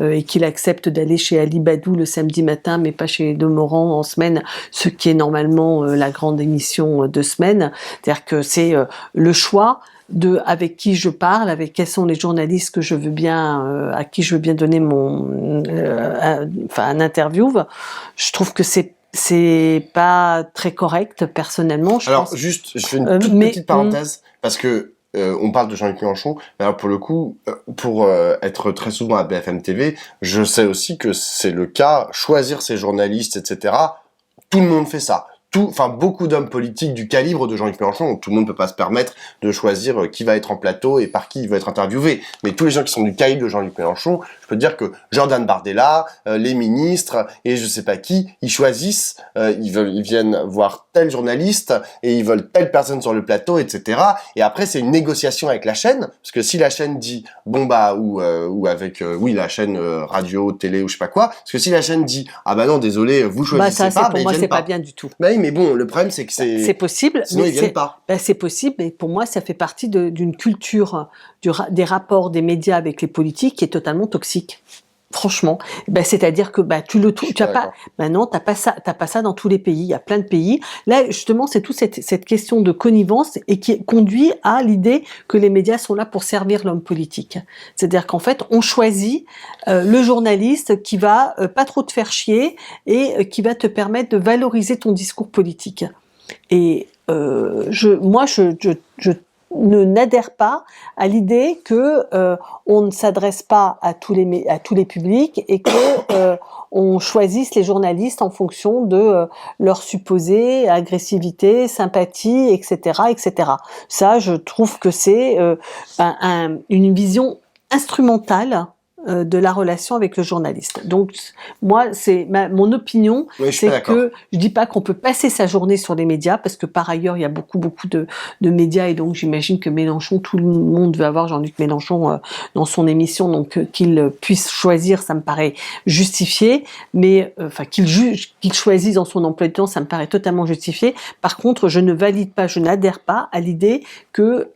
et qu'il accepte d'aller chez Ali Badou le samedi matin, mais pas chez Demorand en semaine, ce qui est normalement la grande émission de semaine. C'est-à-dire que c'est le choix de avec qui je parle, avec quels sont les journalistes que je veux bien, à qui je veux bien donner un interview. Je trouve que c'est pas très correct personnellement. Juste, je fais une toute petite parenthèse parce que on parle de Jean-Luc Mélenchon, mais alors pour le coup, pour être très souvent à BFM TV, je sais aussi que c'est le cas, choisir ses journalistes, etc. Tout le monde fait ça. Beaucoup d'hommes politiques du calibre de Jean-Luc Mélenchon, donc tout le monde ne peut pas se permettre de choisir qui va être en plateau et par qui il va être interviewé. Mais tous les gens qui sont du calibre de Jean-Luc Mélenchon, je peux te dire que Jordan Bardella, les ministres et je sais pas qui, ils choisissent, ils viennent voir tel journaliste et ils veulent telle personne sur le plateau, etc. Et après c'est une négociation avec la chaîne, parce que si la chaîne dit ou avec la chaîne radio, télé ou je sais pas quoi, parce que si la chaîne dit ah bah non désolé vous choisissez pas, pour moi c'est pas bien du tout. Bah oui, mais bon, le problème c'est que c'est possible, sinon ils viennent pas. C'est possible, mais pour moi ça fait partie d'une culture des rapports des médias avec les politiques qui est totalement toxique. Franchement, c'est-à-dire que tu as pas, non, t'as pas ça dans tous les pays. Il y a plein de pays. Là, justement, c'est toute cette question de connivence et qui conduit à l'idée que les médias sont là pour servir l'homme politique. C'est-à-dire qu'en fait, on choisit le journaliste qui va pas trop te faire chier et qui va te permettre de valoriser ton discours politique. Et je n'adhère pas à l'idée que on ne s'adresse pas à tous les publics et que on choisisse les journalistes en fonction de leur supposée agressivité, sympathie, etc., etc. Ça, je trouve que c'est une vision instrumentale de la relation avec le journaliste. Donc moi, c'est mon opinion, c'est que je dis pas qu'on peut passer sa journée sur les médias parce que par ailleurs il y a beaucoup de médias et donc j'imagine que Mélenchon, tout le monde veut avoir Jean-Luc Mélenchon dans son émission, donc qu'il puisse choisir, ça me paraît justifié, mais qu'il choisisse dans son emploi de temps, ça me paraît totalement justifié. Par contre, je n'adhère pas à l'idée que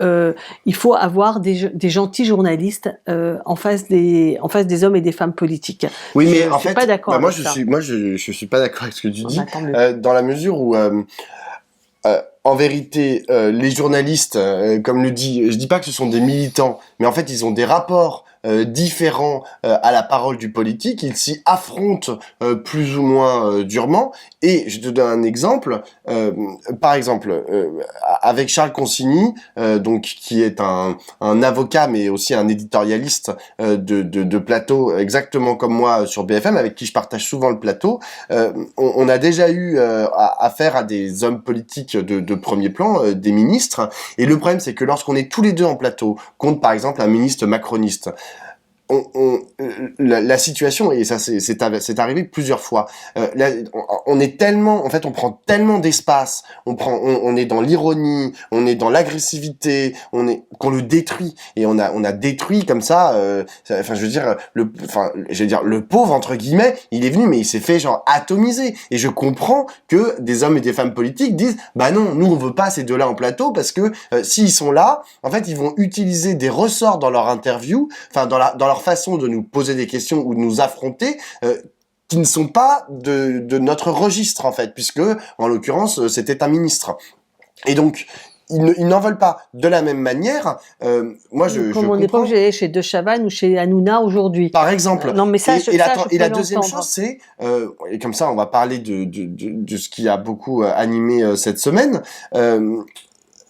il faut avoir des gentils journalistes en face des hommes et des femmes politiques. Oui, mais en fait, suis pas d'accord avec ça. Je suis pas d'accord avec ce que tu dis, dans la mesure où en vérité, les journalistes, comme le dit, je dis pas que ce sont des militants, mais en fait, ils ont des rapports différents à la parole du politique. Ils s'y affrontent plus ou moins durement. Et je te donne un exemple. Par exemple, avec Charles Consigny, donc qui est un avocat, mais aussi un éditorialiste de plateau, exactement comme moi sur BFM, avec qui je partage souvent le plateau. On a déjà eu affaire à des hommes politiques de premier plan, des ministres. Et le problème, c'est que lorsqu'on est tous les deux en plateau, contre par exemple un ministre macroniste, la situation, et ça c'est arrivé plusieurs fois, on est tellement, en fait on prend tellement d'espace, on est dans l'ironie, on est dans l'agressivité, qu'on le détruit, et on a détruit comme ça, le pauvre entre guillemets, il est venu mais il s'est fait genre atomiser, et je comprends que des hommes et des femmes politiques disent bah non, nous on veut pas ces deux-là en plateau parce que s'ils sont là, en fait ils vont utiliser des ressorts dans leur interview, dans leur façon de nous poser des questions ou de nous affronter qui ne sont pas de notre registre en fait, puisque en l'occurrence c'était un ministre. Et donc ils n'en veulent pas. De la même manière, moi je on n'est pas obligé d'aller chez De Chavannes ou chez Hanouna aujourd'hui. Par exemple. Non mais ça, et la deuxième chose c'est, et comme ça on va parler de ce qui a beaucoup animé cette semaine.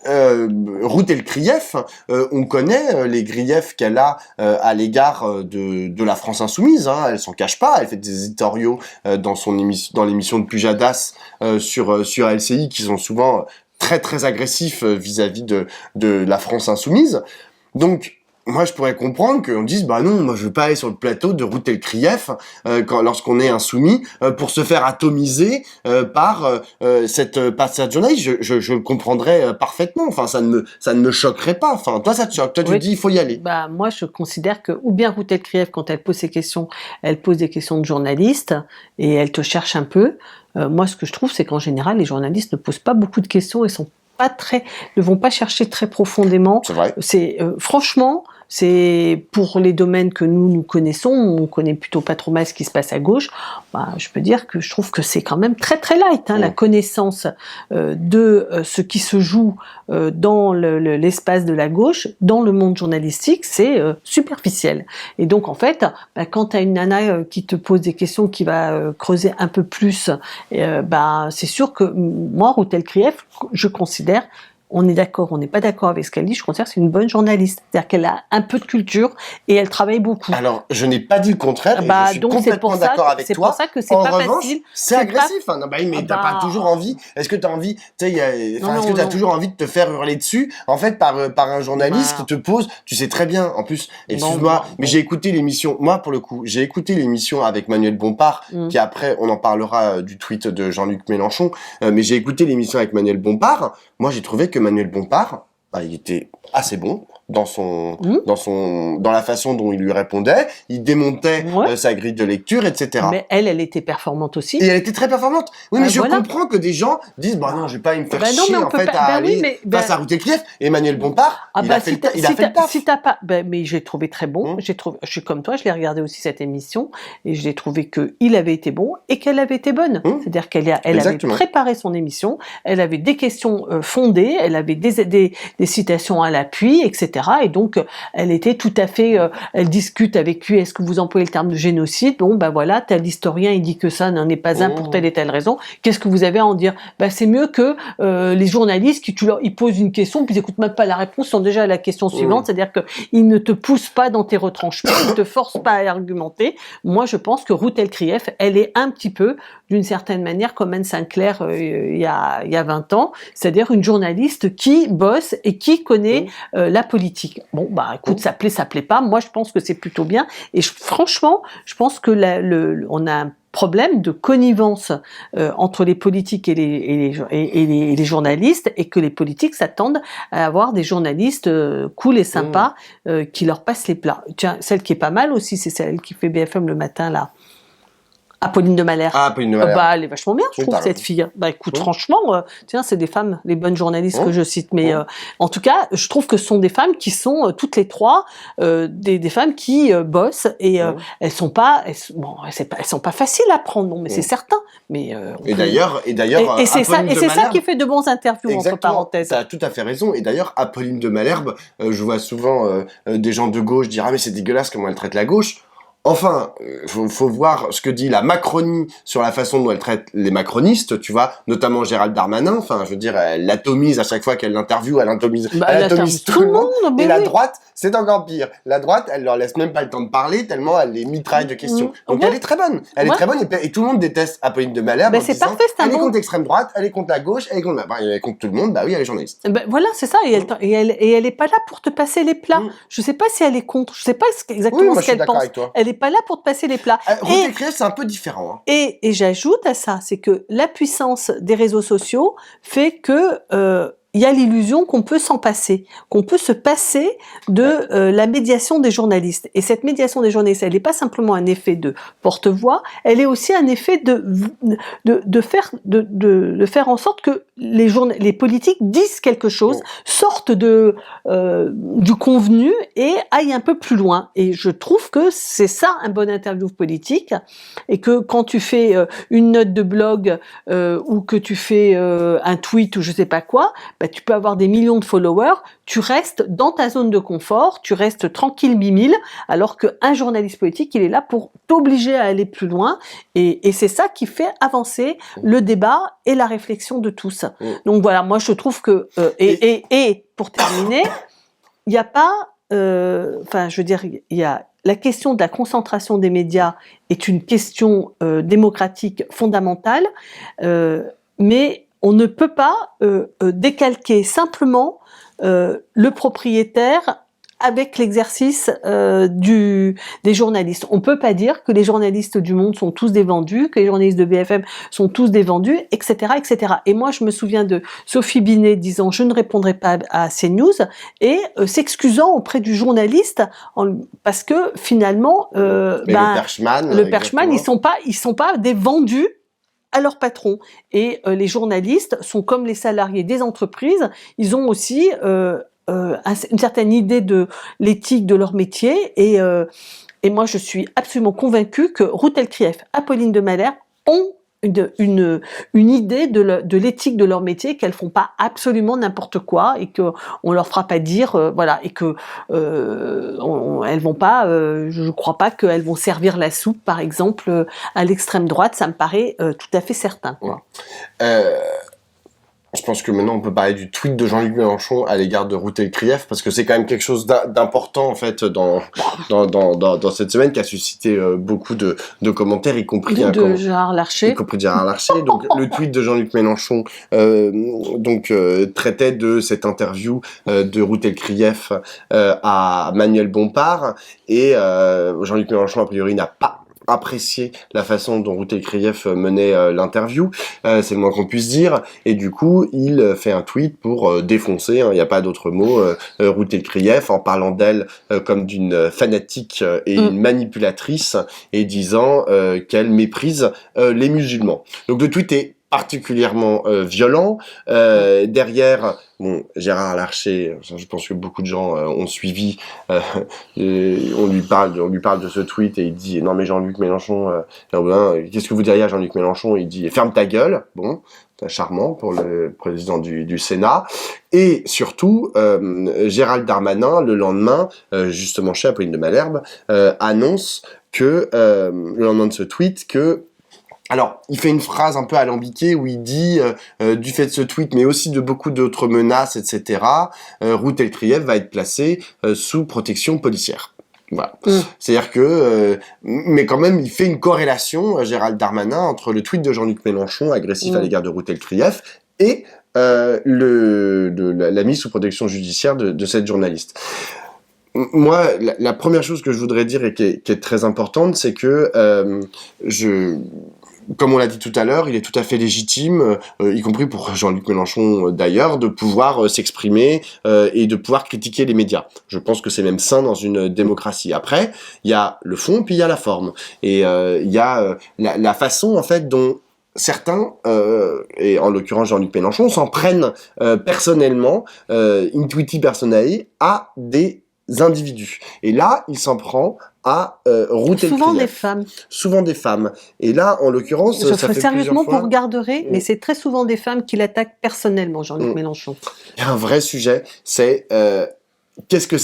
Ruth Elkrief, on connaît les griefs qu'elle a à l'égard de la France insoumise, hein, elle s'en cache pas, elle fait des éditoriaux dans l'émission de Pujadas sur LCI qui sont souvent très très agressif vis-à-vis de la France insoumise. Donc moi, je pourrais comprendre qu'on dise, bah non, moi, je veux pas aller sur le plateau de Routel Krief lorsqu'on est insoumis pour se faire atomiser par cette journaliste. Je le comprendrais parfaitement. Enfin, ça ne me choquerait pas. Enfin, toi, ça te choque. Toi, tu dis, il faut y aller. Bah, moi, je considère que, ou bien Routel Krief, quand elle pose ses questions, elle pose des questions de journaliste et elle te cherche un peu. Moi, ce que je trouve, c'est qu'en général, les journalistes ne posent pas beaucoup de questions et ne vont pas chercher très profondément. C'est vrai. Franchement, c'est pour les domaines que nous connaissons, on connaît plutôt pas trop mal ce qui se passe à gauche. Bah, je peux dire que je trouve que c'est quand même très très light, la connaissance de ce qui se joue dans l'espace de la gauche, dans le monde journalistique, c'est superficiel. Et donc en fait, quand tu as une nana qui te pose des questions, qui va creuser un peu plus, c'est sûr que moi, Routel Krief, je considère, on est d'accord, on n'est pas d'accord avec ce qu'elle dit, je considère que c'est une bonne journaliste. C'est-à-dire qu'elle a un peu de culture et elle travaille beaucoup. Alors, je n'ai pas dit le contraire, et je suis complètement d'accord avec toi. C'est pour ça que c'est pas revanche, facile. C'est agressif. Pas... Non, mais t'as pas toujours envie. Est-ce que t'as envie, tu sais, est-ce que t'as toujours envie de te faire hurler dessus, en fait, par un journaliste qui te pose, tu sais très bien, en plus, excuse-moi, mais j'ai écouté l'émission, moi, pour le coup, j'ai écouté l'émission avec Manuel Bompard, qui après, on en parlera du tweet de Jean-Luc Mélenchon, mais j'ai écouté l'émission avec Manuel Bompard. Moi, j'ai trouvé que Manuel Bompard, il était assez bon dans la façon dont il lui répondait, il démontait sa grille de lecture, etc. Mais elle était performante aussi. Et elle était très performante. Oui, mais je comprends que des gens disent, bah non, je vais pas me faire chier, en fait, à aller face à Routel Krief. Emmanuel Bompard, il a fait le taf. Si t'as pas, mais j'ai trouvé très bon. Je suis comme toi, je l'ai regardé aussi cette émission, et j'ai trouvé que il avait été bon et qu'elle avait été bonne. C'est-à-dire qu'elle avait préparé son émission, elle avait des questions fondées, elle avait des citations à l'appui, etc. Et donc, elle était tout à fait... elle discute avec lui, est-ce que vous employez le terme de génocide? Bon, ben voilà, tel historien, il dit que ça n'en est pas un pour telle et telle raison. Qu'est-ce que vous avez à en dire? C'est mieux que les journalistes ils posent une question, puis ils n'écoutent même pas la réponse, ils sont déjà à la question suivante, c'est-à-dire qu'ils ne te poussent pas dans tes retranchements, ils ne te forcent pas à argumenter. Moi, je pense que Routel Krief, elle est un petit peu, d'une certaine manière, comme Anne Sinclair il y a 20 ans, c'est-à-dire une journaliste qui bosse et qui connaît la politique. Bon, écoute, ça plaît pas. Moi, je pense que c'est plutôt bien. Et franchement, je pense que on a un problème de connivence entre les politiques et les journalistes, et que les politiques s'attendent à avoir des journalistes cool et sympas qui leur passent les plats. Tiens, celle qui est pas mal aussi, c'est celle qui fait BFM le matin, là. Apolline de Malherbe. Apolline de Malherbe. Elle est vachement bien, je trouve, cette fille. Écoute, franchement, c'est des femmes, les bonnes journalistes que je cite. Mais en tout cas, je trouve que ce sont des femmes qui sont toutes les trois des femmes qui bossent, et elles sont pas faciles à prendre, non, mais c'est certain. Mais et d'ailleurs, c'est ça qui fait de bons interviews, entre parenthèses. T'as tout à fait raison. Et d'ailleurs, Apolline de Malherbe, je vois souvent des gens de gauche dire, mais c'est dégueulasse comment elle traite la gauche. Enfin, faut voir ce que dit la Macronie sur la façon dont elle traite les macronistes, tu vois, notamment Gérald Darmanin. Enfin, je veux dire, elle l'atomise à chaque fois qu'elle l'interviewe, elle atomise tout le monde. Et la droite, c'est encore pire. La droite, elle leur laisse même pas le temps de parler tellement elle les mitraille de questions. Donc elle est très bonne. Elle est très bonne, et tout le monde déteste Apolline de Malherbe. C'est parfait, elle est contre l'extrême droite, elle est contre la gauche, elle est contre tout le monde. Bah oui, elle est journaliste. Voilà, c'est ça. Et elle est pas là pour te passer les plats. Je sais pas si elle est contre. Je sais pas exactement ce qu'elle pense. Elle est pas là pour te passer les plats. Routel Krief, c'est un peu différent. Et j'ajoute à ça, c'est que la puissance des réseaux sociaux fait que il y a l'illusion qu'on peut s'en passer, qu'on peut se passer de la médiation des journalistes. Et cette médiation des journalistes, elle n'est pas simplement un effet de porte-voix, elle est aussi un effet de faire en sorte que les politiques disent quelque chose, sortent du convenu et aillent un peu plus loin. Et je trouve que c'est ça un bon interview politique, et que quand tu fais une note de blog ou que tu fais un tweet ou je sais pas quoi, tu peux avoir des millions de followers, tu restes dans ta zone de confort, tu restes tranquille bimile, alors qu'un journaliste politique, il est là pour t'obliger à aller plus loin, et c'est ça qui fait avancer le débat et la réflexion de tous. Donc voilà, moi je trouve que... et pour terminer, il n'y a pas... je veux dire, il y a... La question de la concentration des médias est une question démocratique fondamentale, mais on ne peut pas décalquer simplement le propriétaire avec l'exercice des journalistes. On peut pas dire que les journalistes du Monde sont tous des vendus, que les journalistes de BFM sont tous des vendus, etc., etc. Et moi, je me souviens de Sophie Binet disant « je ne répondrai pas à CNews » et s'excusant auprès du journaliste parce que finalement, le Perchman, ils sont pas des vendus à leur patron. Et les journalistes sont comme les salariés des entreprises, ils ont aussi une certaine idée de l'éthique de leur métier et moi je suis absolument convaincue que Ruth Elkrief, Apolline de Malherbe ont une idée de l'éthique de leur métier, qu'elles font pas absolument n'importe quoi et que on leur fera pas dire voilà, et que elles vont pas je crois pas qu'elles vont servir la soupe par exemple à l'extrême droite, ça me paraît tout à fait certain, quoi. Je pense que maintenant on peut parler du tweet de Jean-Luc Mélenchon à l'égard de Ruth Elkrief, parce que c'est quand même quelque chose d'important en fait dans cette semaine, qui a suscité beaucoup de commentaires, y compris de Gérard Larcher. Donc le tweet de Jean-Luc Mélenchon traitait de cette interview de Ruth Elkrief à Manuel Bompard, et Jean-Luc Mélenchon a priori n'a pas apprécié la façon dont Ruth Elkrief menait l'interview, c'est le moins qu'on puisse dire, et du coup il fait un tweet pour défoncer, il n'y a pas d'autre mot, Ruth Elkrief, en parlant d'elle comme d'une fanatique et une manipulatrice, et disant qu'elle méprise les musulmans. Donc le tweet est particulièrement violent. Derrière, bon, Gérard Larcher, je pense que beaucoup de gens ont suivi, on lui parle de ce tweet et il dit non mais Jean-Luc Mélenchon, qu'est-ce que vous diriez à Jean-Luc Mélenchon? Il dit ferme ta gueule. Bon, charmant pour le président du Sénat. Et surtout, Gérald Darmanin, le lendemain, justement chez Apolline de Malherbe, annonce que le lendemain de ce tweet que alors, il fait une phrase un peu alambiquée où il dit, du fait de ce tweet, mais aussi de beaucoup d'autres menaces, etc., Ruth Elkrief va être placée sous protection policière. Voilà. C'est-à-dire que, mais quand même, il fait une corrélation, Gérald Darmanin, entre le tweet de Jean-Luc Mélenchon, agressif à l'égard de Ruth Elkrief, et la mise sous protection judiciaire de cette journaliste. Moi, la première chose que je voudrais dire et qui est très importante, c'est que comme on l'a dit tout à l'heure, il est tout à fait légitime, y compris pour Jean-Luc Mélenchon d'ailleurs, de pouvoir s'exprimer et de pouvoir critiquer les médias. Je pense que c'est même sain dans une démocratie. Après, il y a le fond, puis il y a la forme. Et il y a la façon, en fait, dont certains, et en l'occurrence Jean-Luc Mélenchon, s'en prennent personnellement, intuiti personae, à des individus. Et là, il s'en prend à Ruth Elkrief. Souvent des femmes. Et là, en l'occurrence, ça fait sérieusement, plusieurs fois... vous regarderez, mais c'est très souvent des femmes qui l'attaquent personnellement, Jean-Luc Mélenchon. Il y a un vrai sujet, c'est qu'est-ce que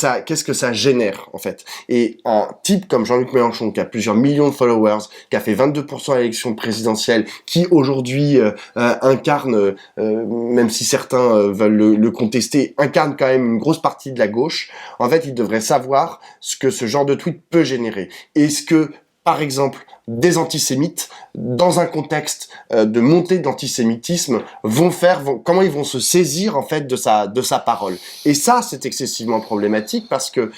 ça génère, en fait. Et un type comme Jean-Luc Mélenchon, qui a plusieurs millions de followers, qui a fait 22% à l'élection présidentielle, qui aujourd'hui incarne, même si certains veulent le contester, incarne quand même une grosse partie de la gauche, en fait, il devrait savoir ce que ce genre de tweet peut générer. Et ce que, par exemple, des antisémites, dans un contexte de montée d'antisémitisme, comment ils vont se saisir en fait de sa parole. Et ça, c'est excessivement problématique parce que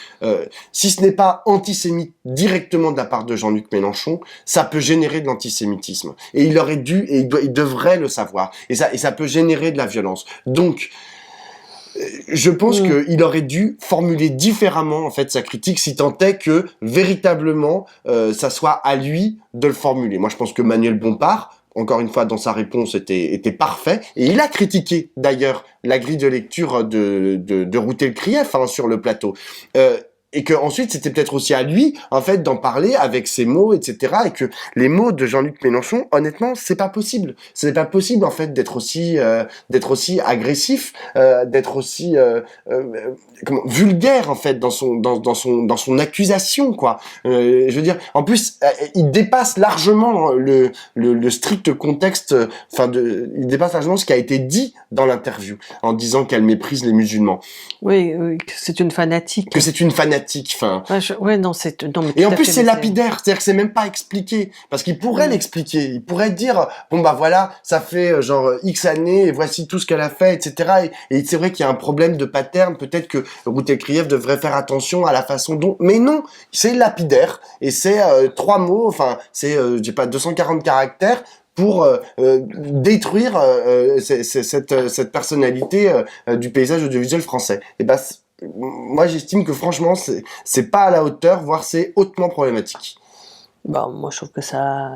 si ce n'est pas antisémite directement de la part de Jean-Luc Mélenchon, ça peut générer de l'antisémitisme. Et il aurait dû et il devrait le savoir. Et ça peut générer de la violence. Donc je pense qu'il aurait dû formuler différemment en fait sa critique, si tant est que véritablement ça soit à lui de le formuler. Moi, je pense que Manuel Bompard, encore une fois, dans sa réponse, était parfait, et il a critiqué d'ailleurs la grille de lecture de Ruth Elkrief sur le plateau. Et que ensuite c'était peut-être aussi à lui en fait d'en parler avec ses mots, etc. Et que les mots de Jean-Luc Mélenchon, honnêtement, c'est pas possible en fait d'être aussi agressif, d'être aussi vulgaire en fait dans son accusation, quoi. Je veux dire, en plus il dépasse largement le strict contexte, il dépasse largement ce qui a été dit dans l'interview en disant qu'elle méprise les musulmans. Oui, que c'est une fanatique. médiatique. Enfin. Ouais, non, c'est non. Mais et en plus, c'est lapidaire, c'est-à-dire que c'est même pas expliqué, parce qu'il pourrait l'expliquer. Il pourrait dire bon bah voilà, ça fait genre X années et voici tout ce qu'elle a fait, etc. Et c'est vrai qu'il y a un problème de pattern. Peut-être que Ruth Ekrief devrait faire attention à la façon dont. Mais non, c'est lapidaire et c'est 3 mots. Enfin, c'est j'ai pas 240 caractères. Pour détruire cette personnalité du paysage audiovisuel français. Et ben, moi j'estime que franchement c'est pas à la hauteur, voire c'est hautement problématique. Bon, moi je trouve que ça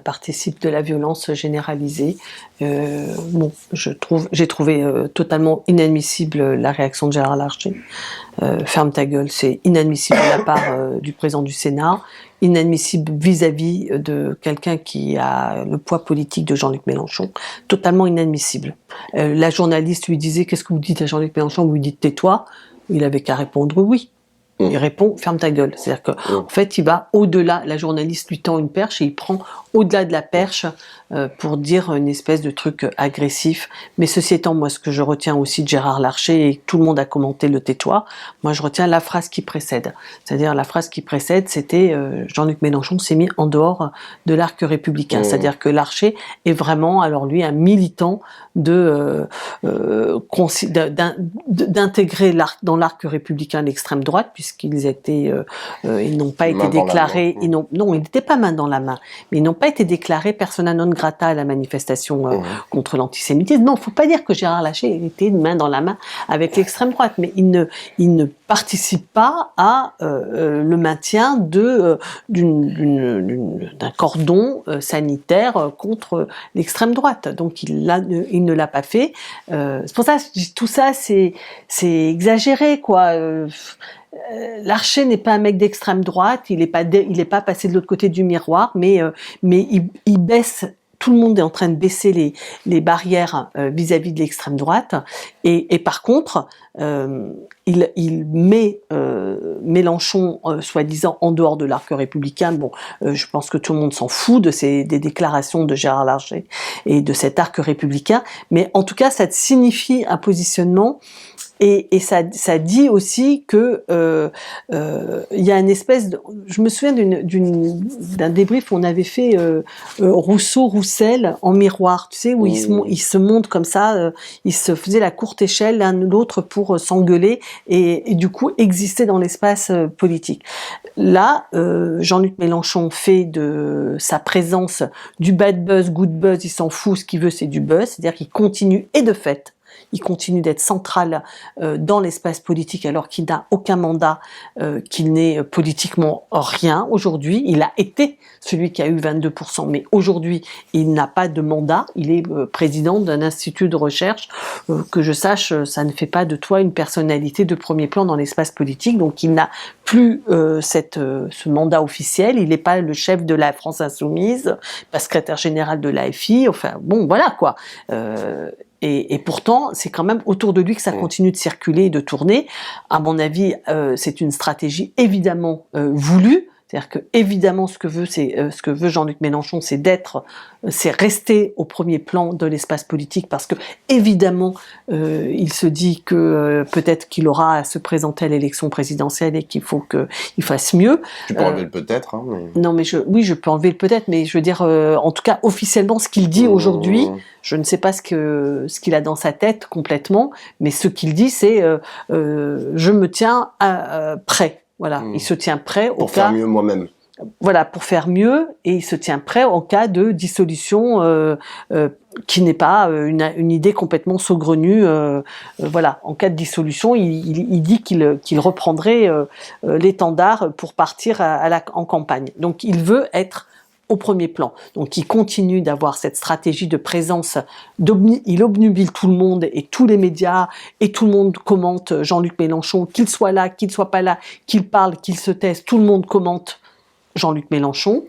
participe de la violence généralisée. Bon, j'ai trouvé totalement inadmissible la réaction de Gérard Larcher. Ferme ta gueule, c'est inadmissible de la part du président du Sénat, inadmissible vis-à-vis de quelqu'un qui a le poids politique de Jean-Luc Mélenchon, totalement inadmissible. La journaliste lui disait « Qu'est-ce que vous dites à Jean-Luc Mélenchon ?» Vous lui dites « Tais-toi », il avait qu'à répondre « Oui ». Il répond « ferme ta gueule ». C'est-à-dire qu'en fait, il va au-delà, la journaliste lui tend une perche et il prend au-delà de la perche pour dire une espèce de truc agressif. Mais ceci étant, moi, ce que je retiens aussi de Gérard Larcher, et tout le monde a commenté le tais-toi, moi je retiens la phrase qui précède. C'est-à-dire la phrase qui précède, c'était Jean-Luc Mélenchon s'est mis en dehors de l'arc républicain. C'est-à-dire que Larcher est vraiment, alors lui, un militant d'intégrer dans l'arc républicain l'extrême droite, puisqu'ils étaient, ils n'ont pas été déclarés, non, ils n'étaient pas main dans la main, mais ils n'ont pas été déclarés persona non grata à la manifestation contre l'antisémitisme. Non, faut pas dire que Gérard Larcher était main dans la main avec l'extrême droite, mais il ne participe pas à le maintien d'un cordon sanitaire contre l'extrême droite. Donc il ne l'a pas fait. C'est pour ça que je dis, tout ça c'est exagéré, quoi. Larcher n'est pas un mec d'extrême droite, il est pas passé de l'autre côté du miroir, mais il baisse. Tout le monde est en train de baisser les barrières vis-à-vis de l'extrême droite, et par contre, il met Mélenchon soi-disant en dehors de l'arc républicain. Bon, je pense que tout le monde s'en fout des déclarations de Gérard Larcher et de cet arc républicain, mais en tout cas, ça signifie un positionnement. Et ça dit aussi que il y a une espèce de... Je me souviens d'un débrief où on avait fait Rousseau-Roussel en miroir, tu sais, où ils se montent comme ça, ils se faisaient la courte échelle l'un de l'autre pour s'engueuler et du coup exister dans l'espace politique. Là, Jean-Luc Mélenchon fait de sa présence du bad buzz, good buzz, il s'en fout, ce qu'il veut c'est du buzz, c'est-à-dire qu'il continue, et de fait, il continue d'être central dans l'espace politique alors qu'il n'a aucun mandat, qu'il n'est politiquement rien. Aujourd'hui, il a été celui qui a eu 22%, mais aujourd'hui, il n'a pas de mandat. Il est président d'un institut de recherche. Que je sache, ça ne fait pas de toi une personnalité de premier plan dans l'espace politique. Donc, il n'a plus ce mandat officiel. Il n'est pas le chef de la France Insoumise, pas secrétaire général de l'AFI. Enfin, bon, voilà quoi. Et pourtant, c'est quand même autour de lui que ça continue de circuler et de tourner. À mon avis, c'est une stratégie évidemment voulue. C'est-à-dire que évidemment, ce que veut Jean-Luc Mélenchon, c'est rester au premier plan de l'espace politique, parce que évidemment, il se dit que peut-être qu'il aura à se présenter à l'élection présidentielle et qu'il faut qu'il fasse mieux. Tu peux enlever le peut-être, hein, mais... Non, mais oui, je peux enlever le peut-être, mais je veux dire, en tout cas, officiellement, ce qu'il dit aujourd'hui, je ne sais pas ce qu'il a dans sa tête complètement, mais ce qu'il dit, c'est je me tiens prêt. Voilà, il se tient prêt pour faire mieux moi-même. Voilà, pour faire mieux, et il se tient prêt en cas de dissolution qui n'est pas une idée complètement saugrenue. Voilà, en cas de dissolution, il dit qu'il reprendrait l'étendard pour partir en campagne. Donc il veut être au premier plan. Donc il continue d'avoir cette stratégie de présence, il obnubile tout le monde et tous les médias, et tout le monde commente Jean-Luc Mélenchon, qu'il soit là, qu'il soit pas là, qu'il parle, qu'il se taise, tout le monde commente Jean-Luc Mélenchon.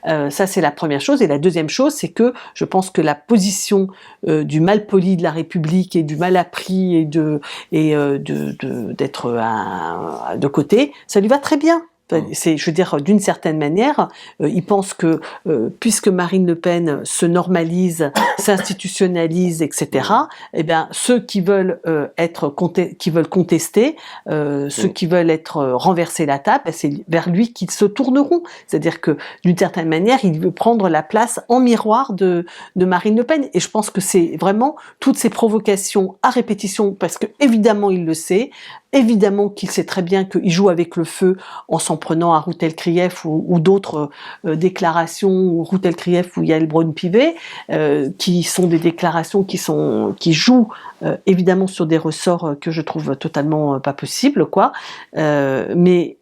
Ça c'est la première chose. Et la deuxième chose, c'est que je pense que la position du malpoli de la République et du mal appris d'être de côté, ça lui va très bien. Je veux dire, d'une certaine manière, ils pensent que puisque Marine Le Pen se normalise, s'institutionnalise, etc., eh bien, ceux qui veulent contester, ceux qui veulent être renverser la table, c'est vers lui qu'ils se tourneront. C'est-à-dire que, d'une certaine manière, il veut prendre la place en miroir de Marine Le Pen. Et je pense que c'est vraiment toutes ces provocations à répétition, parce que évidemment il le sait, évidemment qu'il sait très bien qu'il joue avec le feu en s'en prenant à Routel Krief ou d'autres déclarations, ou Routel Krief ou Yael Braun-Pivet, qui sont des déclarations qui jouent évidemment sur des ressorts que je trouve totalement pas possibles, quoi. Mais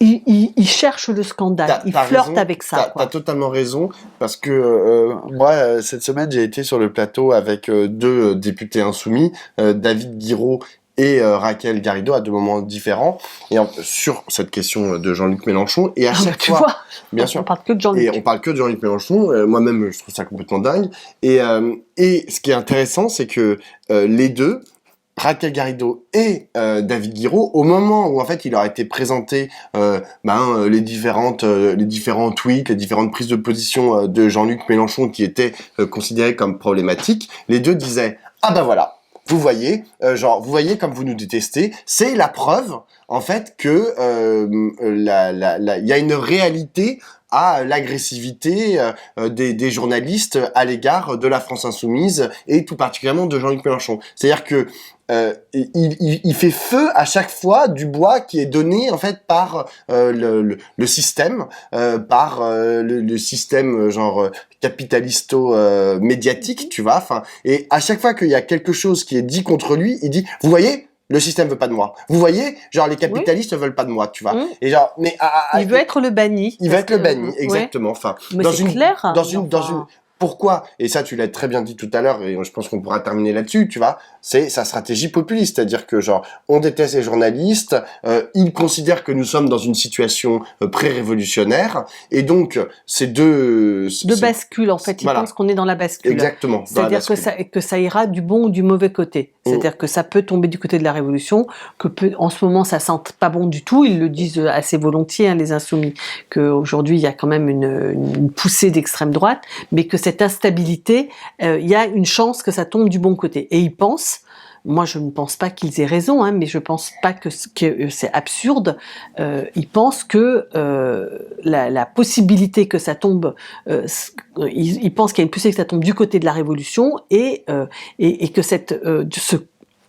il cherche le scandale, il flirte avec ça. T'as totalement raison, parce que moi, cette semaine, j'ai été sur le plateau avec deux députés insoumis, David Guiraud et Raquel Garrido, à deux moments différents, et sur cette question de Jean-Luc Mélenchon, et à chaque fois... Vois, bien sûr. On parle que de Jean-Luc. Et on parle que de Jean-Luc Mélenchon, moi-même, je trouve ça complètement dingue, et ce qui est intéressant, c'est que les deux, Raquel Garrido et David Guiraud, au moment où en fait il leur a été présenté les différents tweets, les différentes prises de position de Jean-Luc Mélenchon qui étaient considérées comme problématiques, les deux disaient voilà, vous voyez comme vous nous détestez, c'est la preuve en fait que il y a une réalité à l'agressivité des journalistes à l'égard de la France Insoumise et tout particulièrement de Jean-Luc Mélenchon. C'est-à-dire que il fait feu à chaque fois du bois qui est donné en fait par le système, par le système genre capitalisto médiatique, tu vois. Enfin, et à chaque fois qu'il y a quelque chose qui est dit contre lui, il dit vous voyez. Le système veut pas de moi. Vous voyez, genre les capitalistes veulent pas de moi, tu vois. Et genre, mais il veut être le banni. Il veut être le banni, exactement. Enfin, mais c'est clair. Dans une pourquoi, et ça tu l'as très bien dit tout à l'heure, et je pense qu'on pourra terminer là-dessus, tu vois, c'est sa stratégie populiste, c'est-à-dire que genre, on déteste les journalistes, ils considèrent que nous sommes dans une situation pré-révolutionnaire, et donc ces deux... De bascule, en fait, ils pensent qu'on est dans la bascule. Exactement. C'est-à-dire que ça ira du bon ou du mauvais côté. C'est-à-dire que ça peut tomber du côté de la révolution, en ce moment ça sent pas bon du tout, ils le disent assez volontiers, hein, les insoumis, qu'aujourd'hui il y a quand même une poussée d'extrême droite, mais que cette instabilité, il y a une chance que ça tombe du bon côté. Et ils pensent, moi je ne pense pas qu'ils aient raison, hein, mais je pense pas que c'est absurde, ils pensent que la possibilité que ça tombe, ils pensent qu'il y a une possibilité que ça tombe du côté de la révolution et que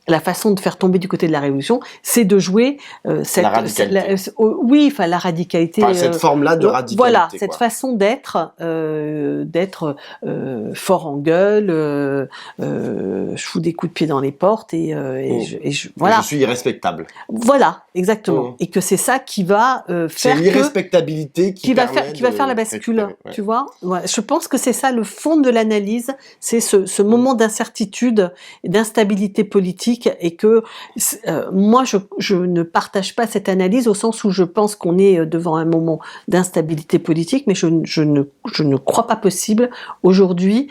la façon de faire tomber du côté de la révolution, c'est de jouer la radicalité. La radicalité. Enfin, cette forme-là de radicalité. Voilà, cette façon d'être fort en gueule, je fous des coups de pied dans les portes voilà. Je suis irrespectable. Voilà, exactement. Et que c'est ça qui va faire c'est l'irrespectabilité qui va faire la bascule, tu vois. Ouais, je pense que c'est ça le fond de l'analyse, c'est ce moment d'incertitude et d'instabilité politique. Et que moi je ne partage pas cette analyse au sens où je pense qu'on est devant un moment d'instabilité politique, mais je ne crois pas possible aujourd'hui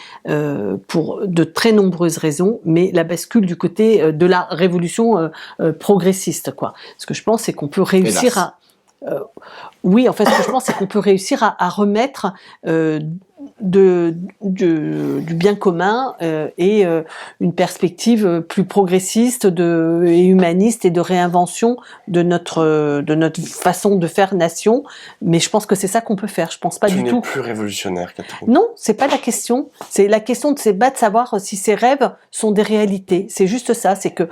pour de très nombreuses raisons, mais la bascule du côté de la révolution progressiste, quoi. Ce que je pense, c'est qu'on peut réussir à oui, en fait, ce que je pense, c'est qu'on peut réussir à remettre du bien commun et une perspective plus progressiste et humaniste et de réinvention de notre façon de faire nation. Mais je pense que c'est ça qu'on peut faire. Je pense pas du tout. Tu n'es plus révolutionnaire, Catherine. Non, c'est pas la question. C'est la question de de savoir si ces rêves sont des réalités. C'est juste ça. C'est que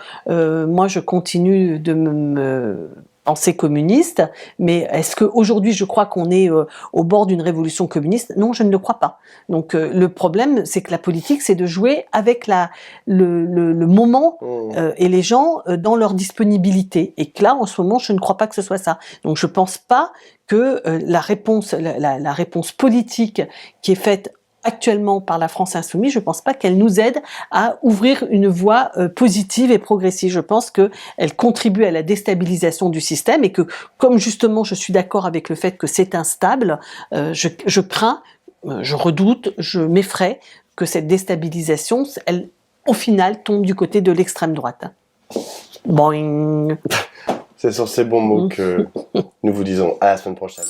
moi, je continue de me pensée communiste, mais est-ce qu'aujourd'hui je crois qu'on est au bord d'une révolution communiste? Non, je ne le crois pas. Donc le problème, c'est que la politique, c'est de jouer avec le moment et les gens dans leur disponibilité. Et que là, en ce moment, je ne crois pas que ce soit ça. Donc je pense pas que la réponse politique qui est faite actuellement par la France Insoumise, je pense pas qu'elle nous aide à ouvrir une voie positive et progressive. Je pense qu'elle contribue à la déstabilisation du système et que, comme justement je suis d'accord avec le fait que c'est instable, je crains, je redoute, je m'effraie que cette déstabilisation, elle, au final, tombe du côté de l'extrême droite. Boing. C'est sur ces bons mots que Nous vous disons à la semaine prochaine.